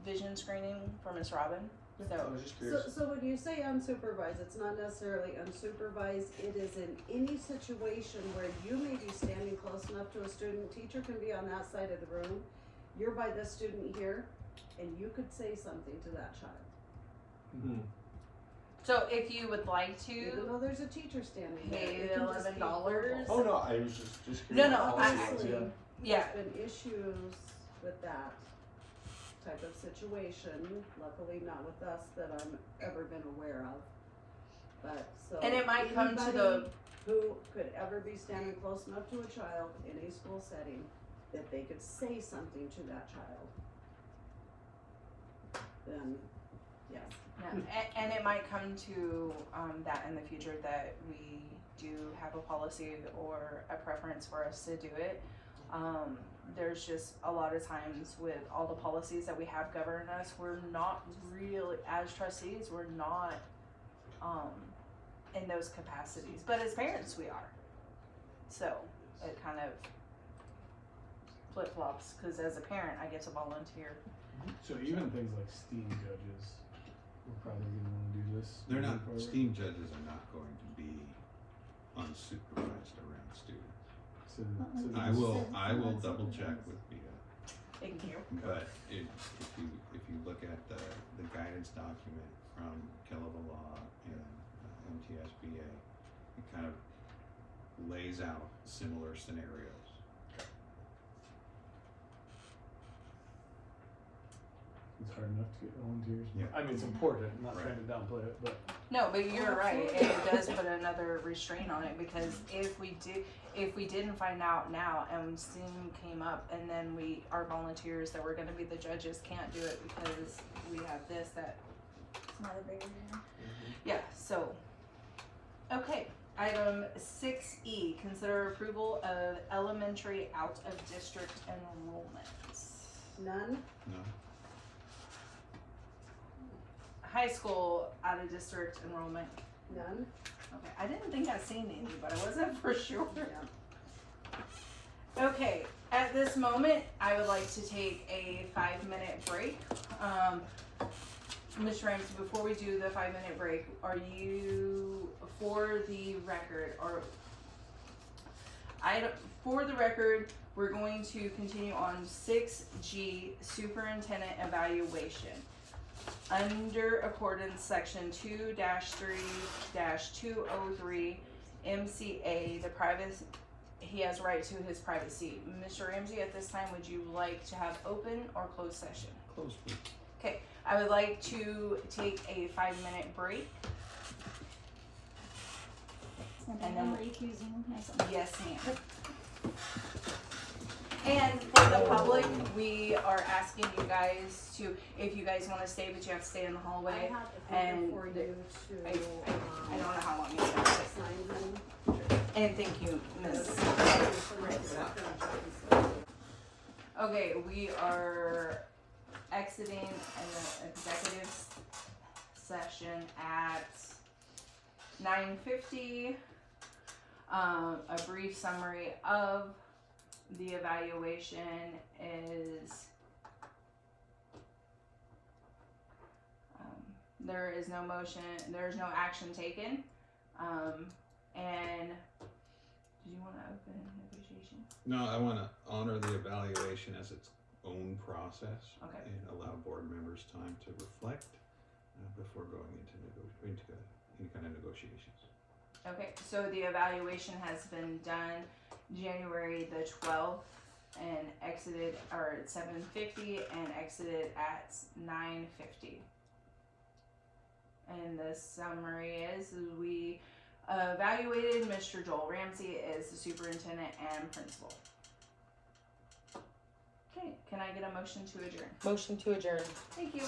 vision screening for Miss Robin. I So was just curious. So when you say unsupervised, it's not necessarily unsupervised. It is in any situation where you may be standing close enough to a student. Teacher can be on that side of the room. You're by this student here, and you could say something to that child. Mm-hmm. so if you would like Even to though there's a teacher standing there. pay it the can just be $11. verbal. Oh no, I was just No, curious. no, Policy wise, Honestly, yeah. yeah. there's been issues with that type of situation, luckily not with us that I'm ever been aware of. But, So And it might come to the, anybody who could ever be standing close enough to a child in a school setting that they could say something to that child, then yes. and it might come to, that in the future that we do have a policy or a preference for us to do it. There's just a lot of times with all the policies that we have govern us, we're not really, as trustees, we're not, in those capacities, but as parents we are. So it kind of flip flops, cause as a parent I get to volunteer. So even things like STEAM judges, we're probably gonna wanna do this. They're not, moving forward. STEAM judges are not going to be unsupervised around students. So I will double check with BIA, Thank you. but if you look at the guidance document from Keleva Law and MTSBA, it kind of lays out similar scenarios. it's hard enough to get volunteers. Yeah. I mean, it's important, I'm not Right. trying to downplay it, but No, but you're right, and it does put another restraint on it, because if we didn't find out now and STEAM came up and then our volunteers that were gonna be the judges can't do it because we have this, that, It's not a big deal. yeah, so. Okay, item 6E, consider approval of elementary out of district enrollments. None? No? High school out of district enrollment, None? okay, I didn't think I seen any, but I wasn't for sure. Yeah. Okay, at this moment, I would like to take a 5-minute break. Ms. Ramsey, before we do the 5-minute break, are you, for the record, for the record, we're going to continue on 6G, superintendent evaluation. Under accordance section 2-3-203 MCA, he has right to his privacy. Mr. Ramsey, at this time, would you like to have open or closed session? Close, please. Okay, I would like to take a 5-minute break. And And then then- I'm recusing myself. Yes, ma'am. And for the public, we are asking you guys to, if you guys wanna stay, but you have to stay in the I hallway. have a and paper for you to, I don't know how long you have. sign them. And thank you, Ms. Okay, we are exiting an executive session at 9:50. A brief summary of the evaluation is there is no motion, there is no action taken. And did you want to open negotiation? No, I wanna honor the evaluation as its own process. Okay. And allow board members time to reflect, before going into any kind of negotiations. Okay, so the evaluation has been done January the 12th and exited, or at 7:50 and exited at 9:50. And the summary is we evaluated Mr. Joel Ramsey as the superintendent and principal. Okay, can I get a motion to adjourn? Motion to adjourn. Thank you.